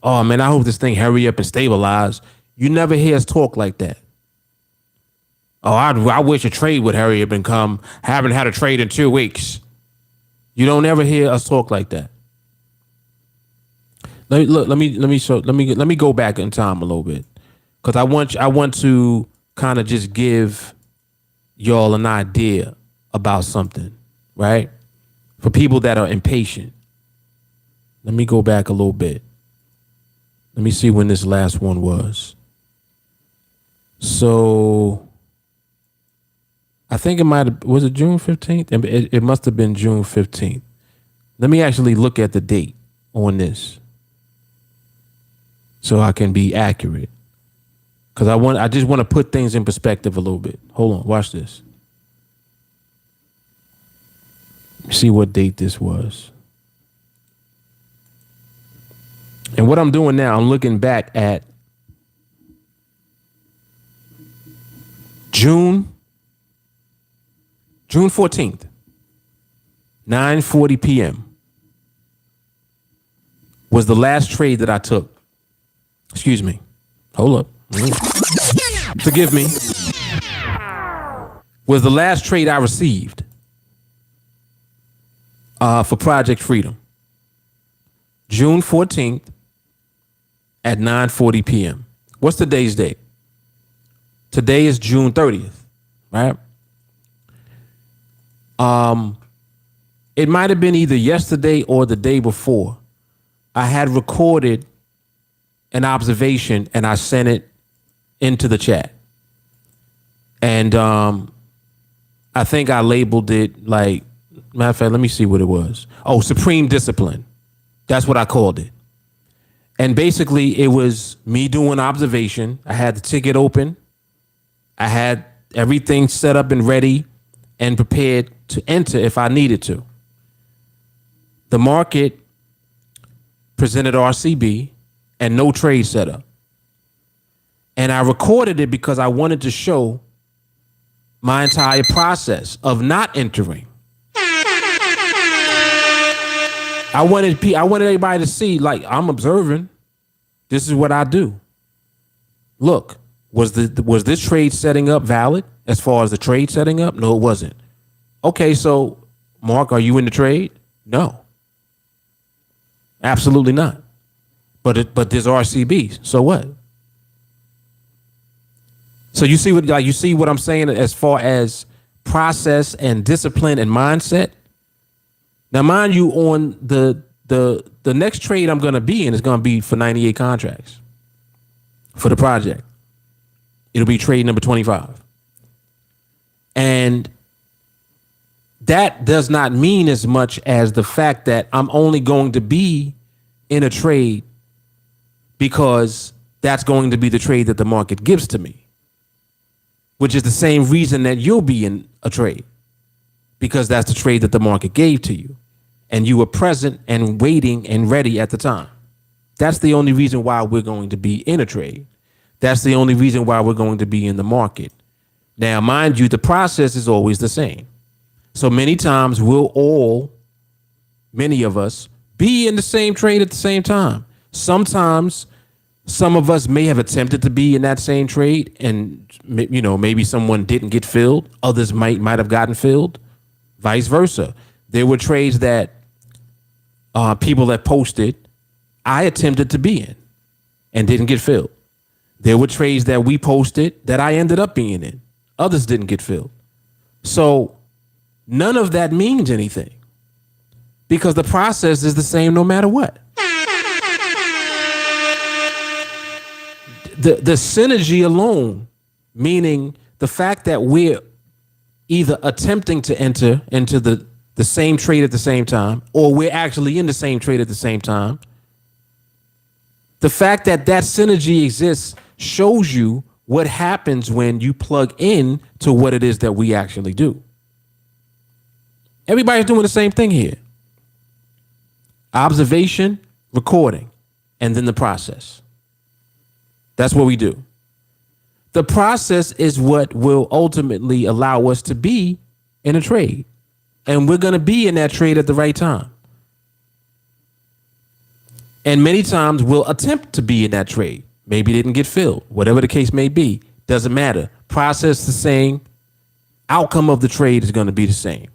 Oh man, I hope this thing hurry up and stabilize. You never hear us talk like that. Oh, I wish a trade would hurry up and come. Haven't had a trade in 2 weeks. You don't ever hear us talk like that. Let me go back in time a little bit, because I want to kind of just give y'all an idea about something, right? For people that are impatient. Let me go back a little bit. Let me see when this last one was. So I think was it June 15th? It must have been June 15th. Let me actually look at the date on this so I can be accurate. Because I just want to put things in perspective a little bit. Hold on, watch this. See what date this was. And what I'm doing now, I'm looking back at June 14th, 9:40 p.m. was the last trade that I took. Excuse me. Hold up. Forgive me. Was the last trade I received for Project Freedom. June 14th at 9:40 p.m. What's today's date? Today is June 30th, right? It might have been either yesterday or the day before. I had recorded an observation and I sent it into the chat. And I think I labeled it like, matter of fact, let me see what it was. Oh, Supreme Discipline. That's what I called it. And basically it was me doing observation. I had the ticket open. I had everything set up and ready and prepared to enter if I needed to. The market presented RCB and no trade setup. And I recorded it because I wanted to show my entire process of not entering. I wanted everybody to see, like, I'm observing. This is what I do. Look, was this trade setting up valid as far as the trade setting up? No, it wasn't. Okay, so Mark, are you in the trade? No. Absolutely not. But there's RCB. So what? So you see what I'm saying as far as process and discipline and mindset. Now, mind you, on the next trade I'm going to be in is going to be for 98 contracts for the project. It'll be trade number 25. And that does not mean as much as the fact that I'm only going to be in a trade because that's going to be the trade that the market gives to me, which is the same reason that you'll be in a trade, because that's the trade that the market gave to you and you were present and waiting and ready at the time. That's the only reason why we're going to be in a trade. That's the only reason why we're going to be in the market. Now, mind you, the process is always the same. So many times many of us, be in the same trade at the same time. Sometimes some of us may have attempted to be in that same trade and, you know, maybe someone didn't get filled. Others might have gotten filled, vice versa. There were trades that people that posted, I attempted to be in and didn't get filled. There were trades that we posted that I ended up being in. Others didn't get filled. So none of that means anything because the process is the same no matter what. The synergy alone, meaning the fact that we're either attempting to enter into the same trade at the same time, or we're actually in the same trade at the same time. The fact that synergy exists shows you what happens when you plug in to what it is that we actually do. Everybody's doing the same thing here. Observation, recording, and then the process. That's what we do. The process is what will ultimately allow us to be in a trade. And we're going to be in that trade at the right time. And many times we'll attempt to be in that trade. Maybe it didn't get filled. Whatever the case may be, doesn't matter. Process the same. Outcome of the trade is going to be the same.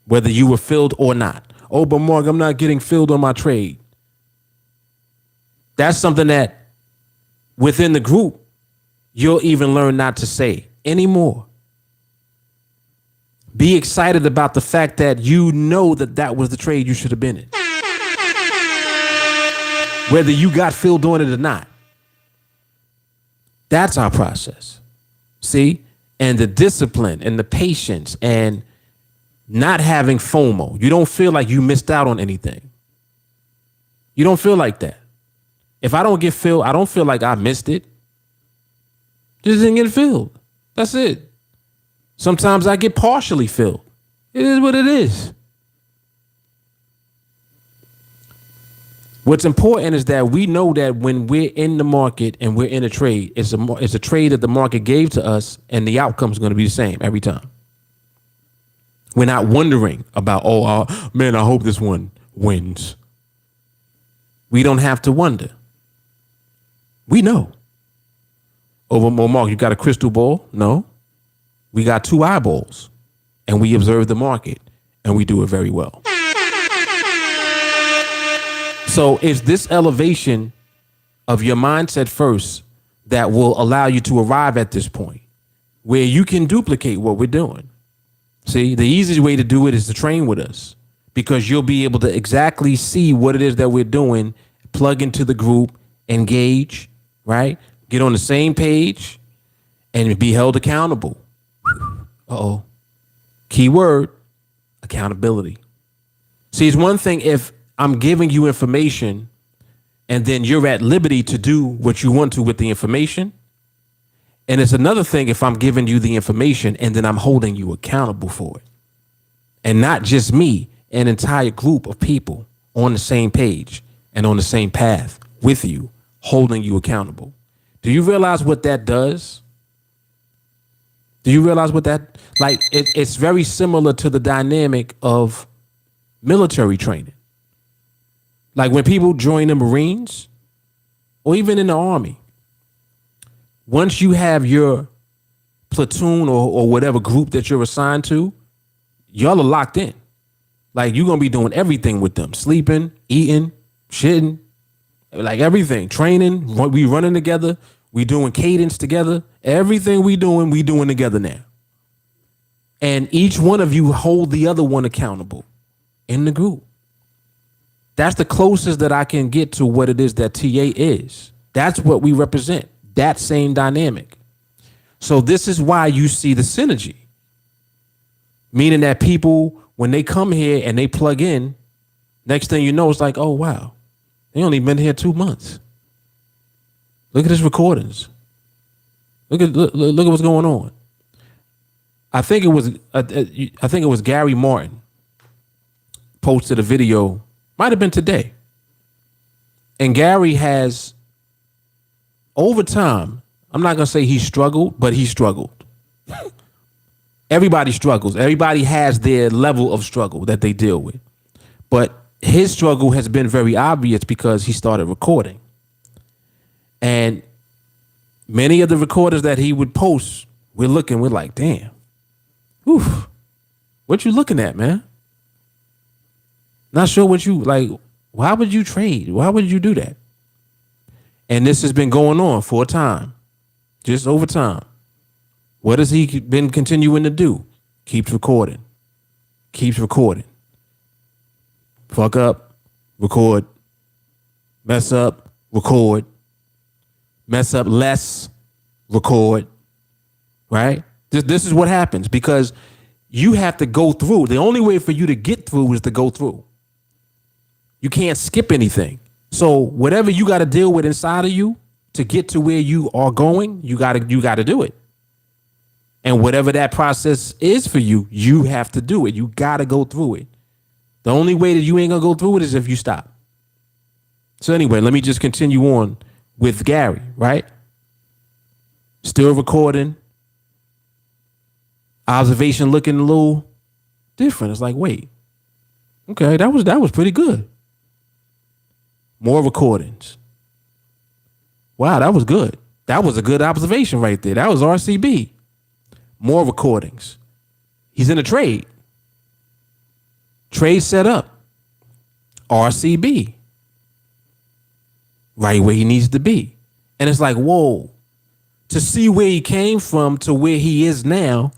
Whether you were filled or not. Oh, but Mark, I'm not getting filled on my trade. That's something that within the group, you'll even learn not to say anymore. Be excited about the fact that you know that that was the trade you should have been in. Whether you got filled on it or not. That's our process. See? And the discipline and the patience and not having FOMO. You don't feel like you missed out on anything. You don't feel like that. If I don't get filled, I don't feel like I missed it. Just didn't get filled. That's it. Sometimes I get partially filled. It is what it is. What's important is that we know that when we're in the market and we're in a trade, it's a trade that the market gave to us, and the outcome is going to be the same every time. We're not wondering about, man, I hope this one wins. We don't have to wonder. We know. Oh, Mark, you got a crystal ball? No. We got two eyeballs, and we observe the market, and we do it very well. So it's this elevation of your mindset first that will allow you to arrive at this point where you can duplicate what we're doing. See, the easiest way to do it is to train with us, because you'll be able to exactly see what it is that we're doing, plug into the group, engage, right? Get on the same page and be held accountable. Uh-oh. Keyword, accountability. See, it's one thing if I'm giving you information and then you're at liberty to do what you want to with the information. And it's another thing if I'm giving you the information and then I'm holding you accountable for it. And not just me, an entire group of people on the same page and on the same path with you, holding you accountable. Do you realize what that does? Do you realize what that, like, it's very similar to the dynamic of military training. Like when people join the Marines or even in the Army, once you have your platoon or whatever group that you're assigned to, y'all are locked in. Like you're going to be doing everything with them, sleeping, eating, shitting, like everything, training, we running together, we doing cadence together. Everything we doing together now. And each one of you hold the other one accountable in the group. That's the closest that I can get to what it is that TA is. That's what we represent. That same dynamic. So this is why you see the synergy. Meaning that people, when they come here and they plug in, next thing you know, it's like, oh, wow, they only been here 2 months. Look at his recordings. Look at what's going on. I think it was Gary Martin posted a video, might have been today. And Gary has, over time, I'm not going to say he struggled, but he struggled. Everybody struggles. Everybody has their level of struggle that they deal with. But his struggle has been very obvious because he started recording. And many of the recorders that he would post, we're like, damn, oof, what you looking at, man? Not sure what you, like, why would you trade? Why would you do that? And this has been going on for a time, just over time. What has he been continuing to do? Keeps recording. Fuck up, record. Mess up, record. Mess up less, record. Right? This is what happens because you have to go through. The only way for you to get through is to go through. You can't skip anything. So whatever you got to deal with inside of you to get to where you are going, you gotta do it. And whatever that process is for you, you have to do it. You gotta go through it. The only way that you ain't gonna go through it is if you stop. So anyway, let me just continue on with Gary, right? Still recording. Observation looking a little different. It's like, wait, okay, that was pretty good. More recordings. Wow, that was good. That was a good observation right there. That was RCB. More recordings. He's in a trade. Trade set up. RCB. Right where he needs to be. And it's like, whoa. To see where he came from to where he is now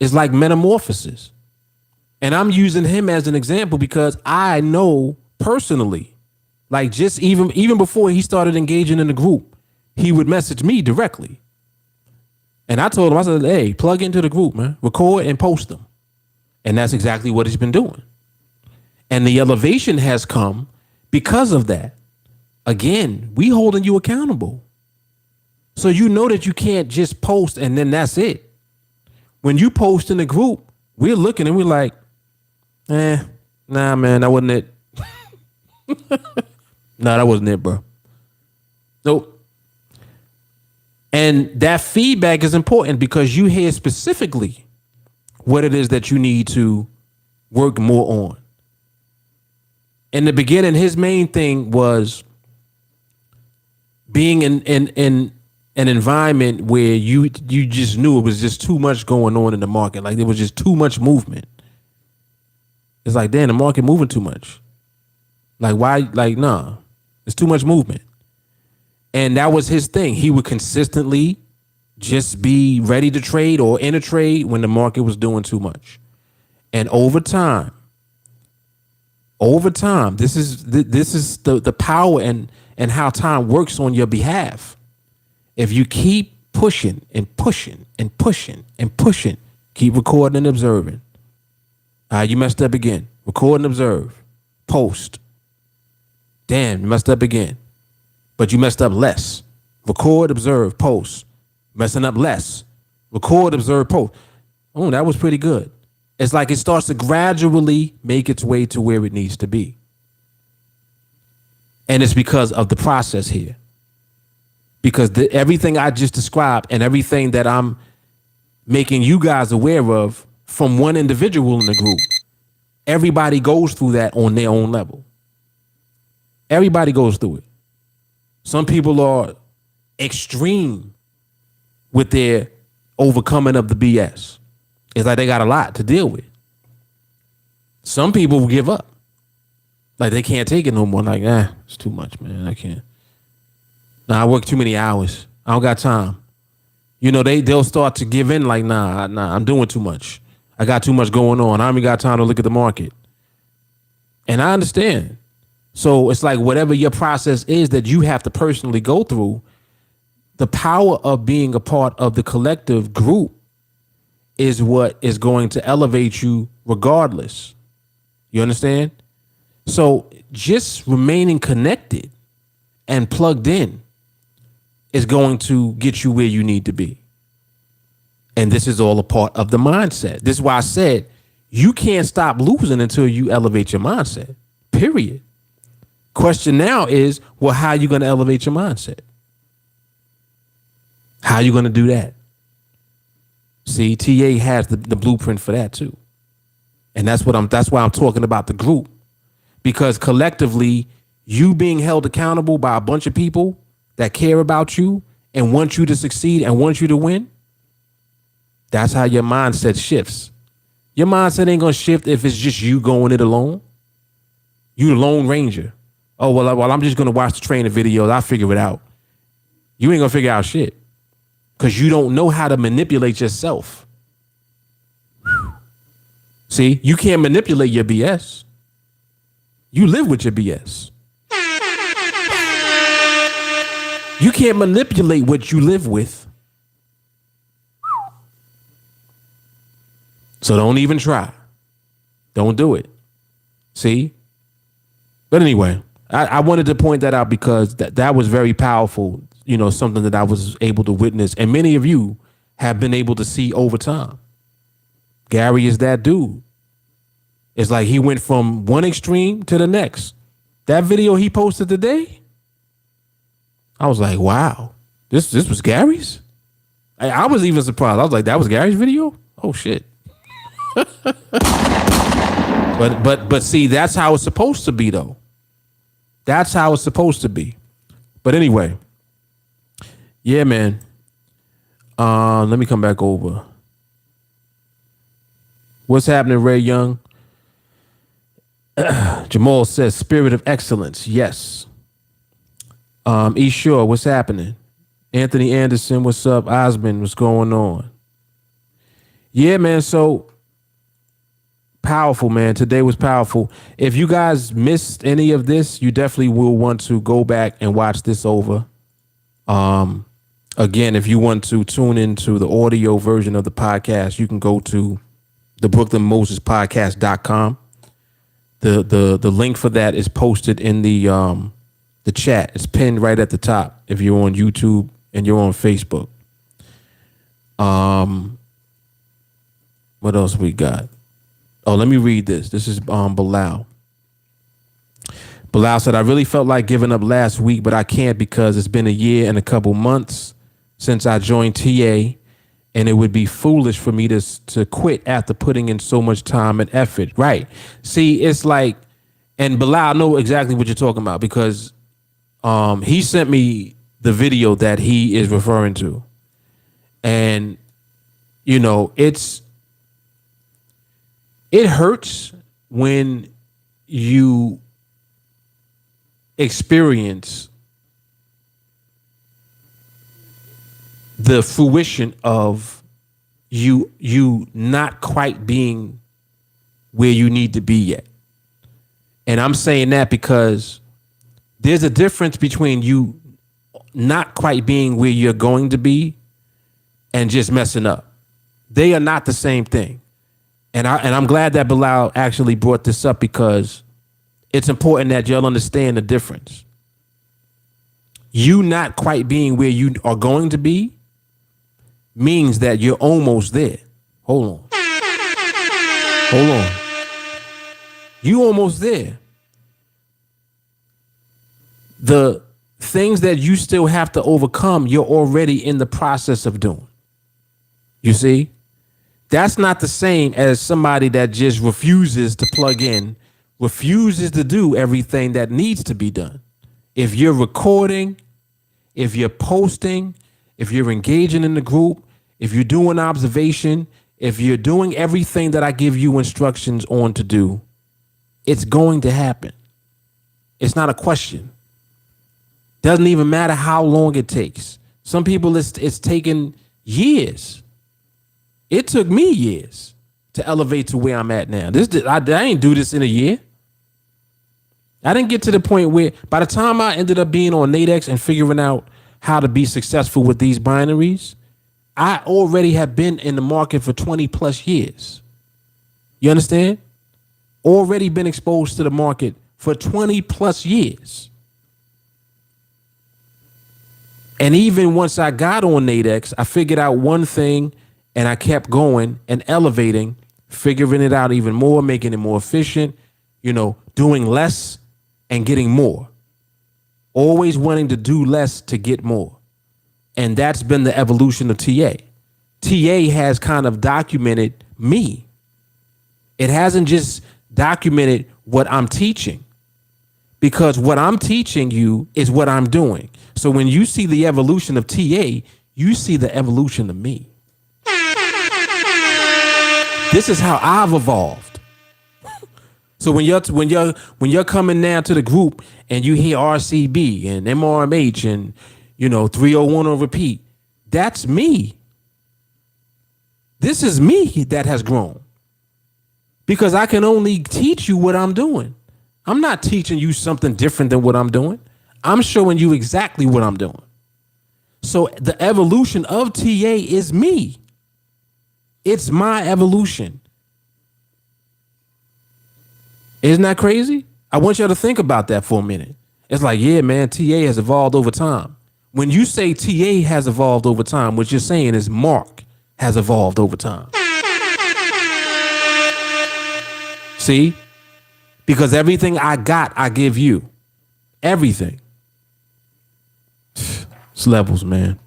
is like metamorphosis. And I'm using him as an example because I know personally, like just even before he started engaging in the group, he would message me directly. And I told him, I said, hey, plug into the group, man. Record and post them. And that's exactly what he's been doing. And the elevation has come because of that. Again, we holding you accountable. So you know that you can't just post and then that's it. When you post in the group, we're looking and we're like, nah, man, that wasn't it. Nah, that wasn't it, bro. Nope. And that feedback is important because you hear specifically what it is that you need to work more on. In the beginning, his main thing was being in an environment where you just knew it was just too much going on in the market. Like there was just too much movement. It's like, damn, the market moving too much. Like why? Like, nah, it's too much movement. And that was his thing. He would consistently just be ready to trade or in a trade when the market was doing too much. And over time, this is the power and how time works on your behalf. If you keep pushing and pushing and pushing and pushing, keep recording and observing. You messed up again. Record and observe. Post. Damn, you messed up again. But you messed up less. Record, observe, post. Messing up less. Record, observe, post. Oh, that was pretty good. It's like it starts to gradually make its way to where it needs to be. And it's because of the process here. Because everything I just described and everything that I'm making you guys aware of from one individual in the group, everybody goes through that on their own level. Everybody goes through it. Some people are extreme with their overcoming of the BS. It's like they got a lot to deal with. Some people will give up. Like they can't take it no more. Like, it's too much, man. I can't. Nah, I work too many hours. I don't got time. You know, they'll start to give in like, nah, I'm doing too much. I got too much going on. I don't even got time to look at the market. And I understand. So it's like whatever your process is that you have to personally go through, the power of being a part of the collective group is what is going to elevate you regardless. You understand? So just remaining connected and plugged in is going to get you where you need to be. And this is all a part of the mindset. This is why I said you can't stop losing until you elevate your mindset, period. Question now is, well, how are you going to elevate your mindset? How are you going to do that? See, TA has the blueprint for that too. And that's why I'm talking about the group, because collectively you being held accountable by a bunch of people that care about you and want you to succeed and want you to win. That's how your mindset shifts. Your mindset ain't going to shift if it's just you going it alone. You the Lone Ranger. Oh, well, I'm just going to watch the training videos. I'll figure it out. You ain't going to figure out shit because you don't know how to manipulate yourself. See, you can't manipulate your BS. You live with your BS. You can't manipulate what you live with. So don't even try. Don't do it. See? But anyway, I wanted to point that out because that was very powerful. Something that I was able to witness, and many of you have been able to see over time. Gary is that dude. It's like he went from one extreme to the next. That video he posted today, I was like, wow, this was Gary's. I was even surprised. I was like, that was Gary's video? Oh shit. But see, that's how it's supposed to be though. That's how it's supposed to be. But anyway, yeah, man. Let me come back over. What's happening, Ray Young? Jamal says spirit of excellence. Yes. E Shore, what's happening? Anthony Anderson, what's up? Osmond, what's going on? Yeah, man. So powerful, man. Today was powerful. If you guys missed any of this, you definitely will want to go back and watch this over. Again, if you want to tune into the audio version of the podcast, you can go to the BrooklynMosesPodcast.com. The link for that is posted in the chat. It's pinned right at the top if you're on YouTube and you're on Facebook. What else we got? Oh, let me read this. This is Bilal. Bilal said, I really felt like giving up last week, but I can't because it's been a year and a couple months since I joined TA, and it would be foolish for me to quit after putting in so much time and effort. Right. See, it's like, and Bilal, I know exactly what you're talking about because he sent me the video that he is referring to. And, it hurts when you experience the fruition of you not quite being where you need to be yet. And I'm saying that because there's a difference between you not quite being where you're going to be and just messing up. They are not the same thing. And I'm glad that Bilal actually brought this up because it's important that y'all understand the difference. You not quite being where you are going to be means that you're almost there. Hold on. You almost there. The things that you still have to overcome, you're already in the process of doing. You see? That's not the same as somebody that just refuses to plug in, refuses to do everything that needs to be done. If you're recording, if you're posting, if you're engaging in the group, if you're doing observation, if you're doing everything that I give you instructions on to do, it's going to happen. It's not a question. Doesn't even matter how long it takes. Some people, it's taken years. It took me years to elevate to where I'm at now. I ain't do this in a year. I didn't get to the point where by the time I ended up being on NADEX and figuring out how to be successful with these binaries, I already have been in the market for 20 plus years. You understand? Already been exposed to the market for 20 plus years. And even once I got on NADEX, I figured out one thing and I kept going and elevating, figuring it out even more, making it more efficient, doing less and getting more. Always wanting to do less to get more. And that's been the evolution of TA. TA has kind of documented me. It hasn't just documented what I'm teaching, because what I'm teaching you is what I'm doing. So when you see the evolution of TA, you see the evolution of me. This is how I've evolved. So when you're coming now to the group and you hear RCB and MRMH and 301 on repeat, that's me. This is me that has grown. Because I can only teach you what I'm doing. I'm not teaching you something different than what I'm doing. I'm showing you exactly what I'm doing. So the evolution of TA is me. It's my evolution. Isn't that crazy? I want y'all to think about that for a minute. It's like, yeah, man, TA has evolved over time. When you say TA has evolved over time, what you're saying is Mark has evolved over time. See? Because everything I got, I give you. Everything. It's levels, man.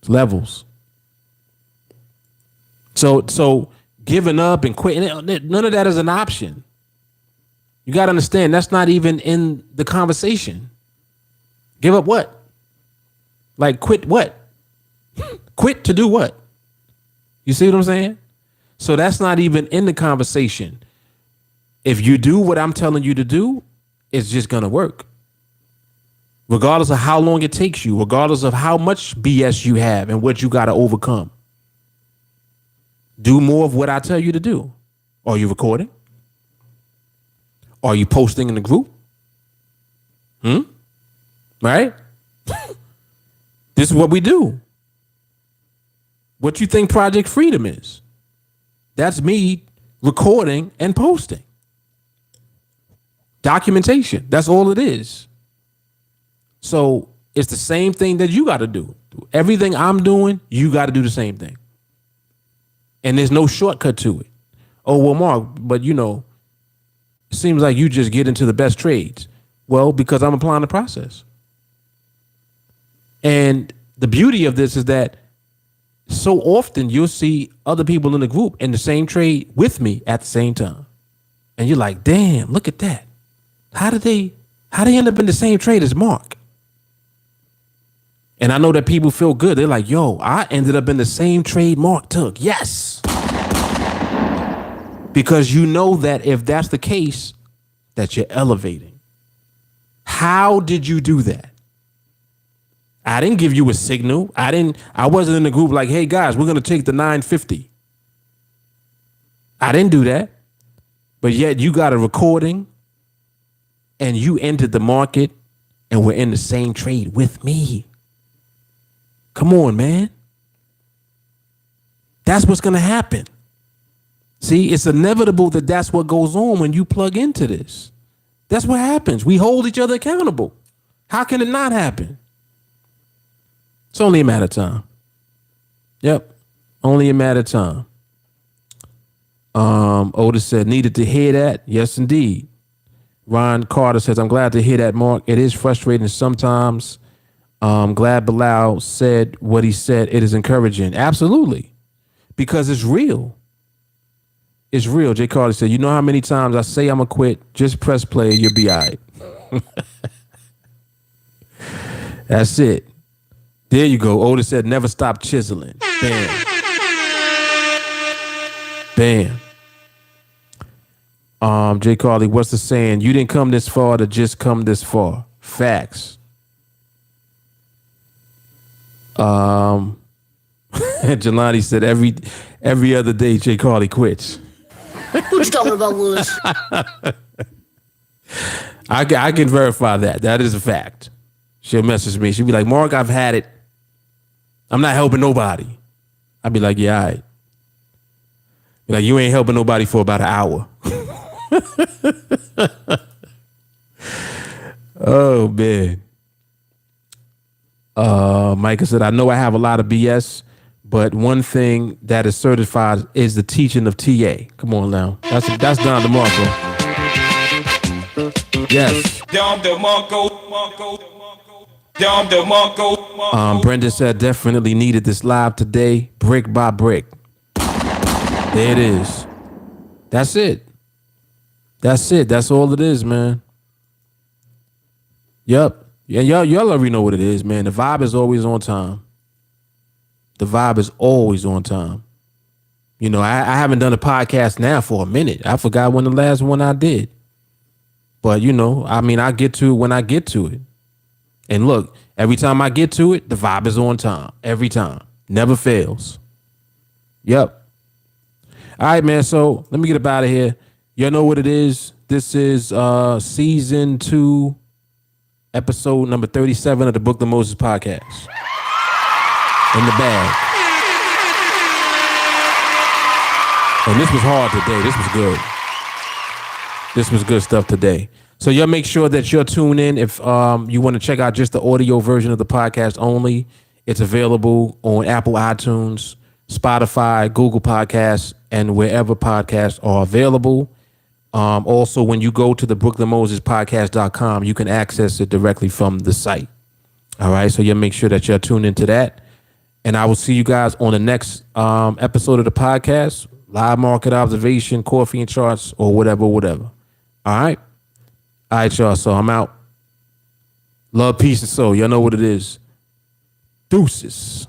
It's levels. So giving up and quitting, none of that is an option. You got to understand, that's not even in the conversation. Give up what? Like quit what? Quit to do what? You see what I'm saying? So that's not even in the conversation. If you do what I'm telling you to do, it's just going to work. Regardless of how long it takes you, regardless of how much BS you have and what you got to overcome. Do more of what I tell you to do. Are you recording? Are you posting in the group? Right? This is what we do. What you think Project Freedom is? That's me recording and posting. Documentation. That's all it is. So it's the same thing that you got to do. Everything I'm doing, you got to do the same thing. And there's no shortcut to it. Oh, well, Mark, but it seems like you just get into the best trades. Well, because I'm applying the process. And the beauty of this is that so often you'll see other people in the group in the same trade with me at the same time. And you're like, damn, look at that. How did they end up in the same trade as Mark? And I know that people feel good. They're like, yo, I ended up in the same trade Mark took. Yes. Because you know that if that's the case, that you're elevating. How did you do that? I didn't give you a signal. I wasn't in the group like, hey guys, we're going to take the 950. I didn't do that. But yet you got a recording and you entered the market and we're in the same trade with me. Come on, man. That's what's going to happen. See, it's inevitable that that's what goes on when you plug into this. That's what happens. We hold each other accountable. How can it not happen? It's only a matter of time. Yep. Only a matter of time. Otis said, needed to hear that. Yes, indeed. Ron Carter says, I'm glad to hear that, Mark. It is frustrating sometimes. Glad Bilal said what he said. It is encouraging. Absolutely. Because it's real. It's real. Jay Carter said, you know how many times I say I'm going to quit? Just press play. You'll be all right. That's it. There you go. Otis said, never stop chiseling. Bam. Bam. Jay Carly, what's the saying? You didn't come this far to just come this far. Facts. Jelani said every other day Jay Carly quits. What you talking about, Willis? I can verify that. That is a fact. She'll message me. She'll be like, Mark, I've had it. I'm not helping nobody. I'd be like, yeah, all right. Be like, you ain't helping nobody for about an hour. Oh, man. Micah said, I know I have a lot of BS, but one thing that is certified is the teaching of TA. Come on now. That's Don DeMarco. Yes. Brenda said, definitely needed this live today, brick by brick. There it is. That's it. That's it. That's all it is, man. Yep. Yeah, y'all already know what it is, man. The vibe is always on time. The vibe is always on time. You know, I haven't done a podcast now for a minute. I forgot when the last one I did. But, you know, I mean, I get to it when I get to it. And look, every time I get to it, the vibe is on time. Every time. Never fails. Yep. All right, man. So let me get up out of here. Y'all know what it is. This is season 2, episode number 37 of the Book the Moses podcast. In the bag. And this was hard today. This was good. This was good stuff today. So y'all make sure that you're tuned in. If you want to check out just the audio version of the podcast only, it's available on Apple iTunes, Spotify, Google Podcasts, and wherever podcasts are available. Also, when you go to the BrooklynMosesPodcast.com, you can access it directly from the site. All right, so you'll make sure that you're tuned into that. And I will see you guys on the next episode of the podcast, live market observation, coffee and charts, or whatever. All right? All right, y'all, so I'm out. Love, peace, and soul. Y'all know what it is. Deuces.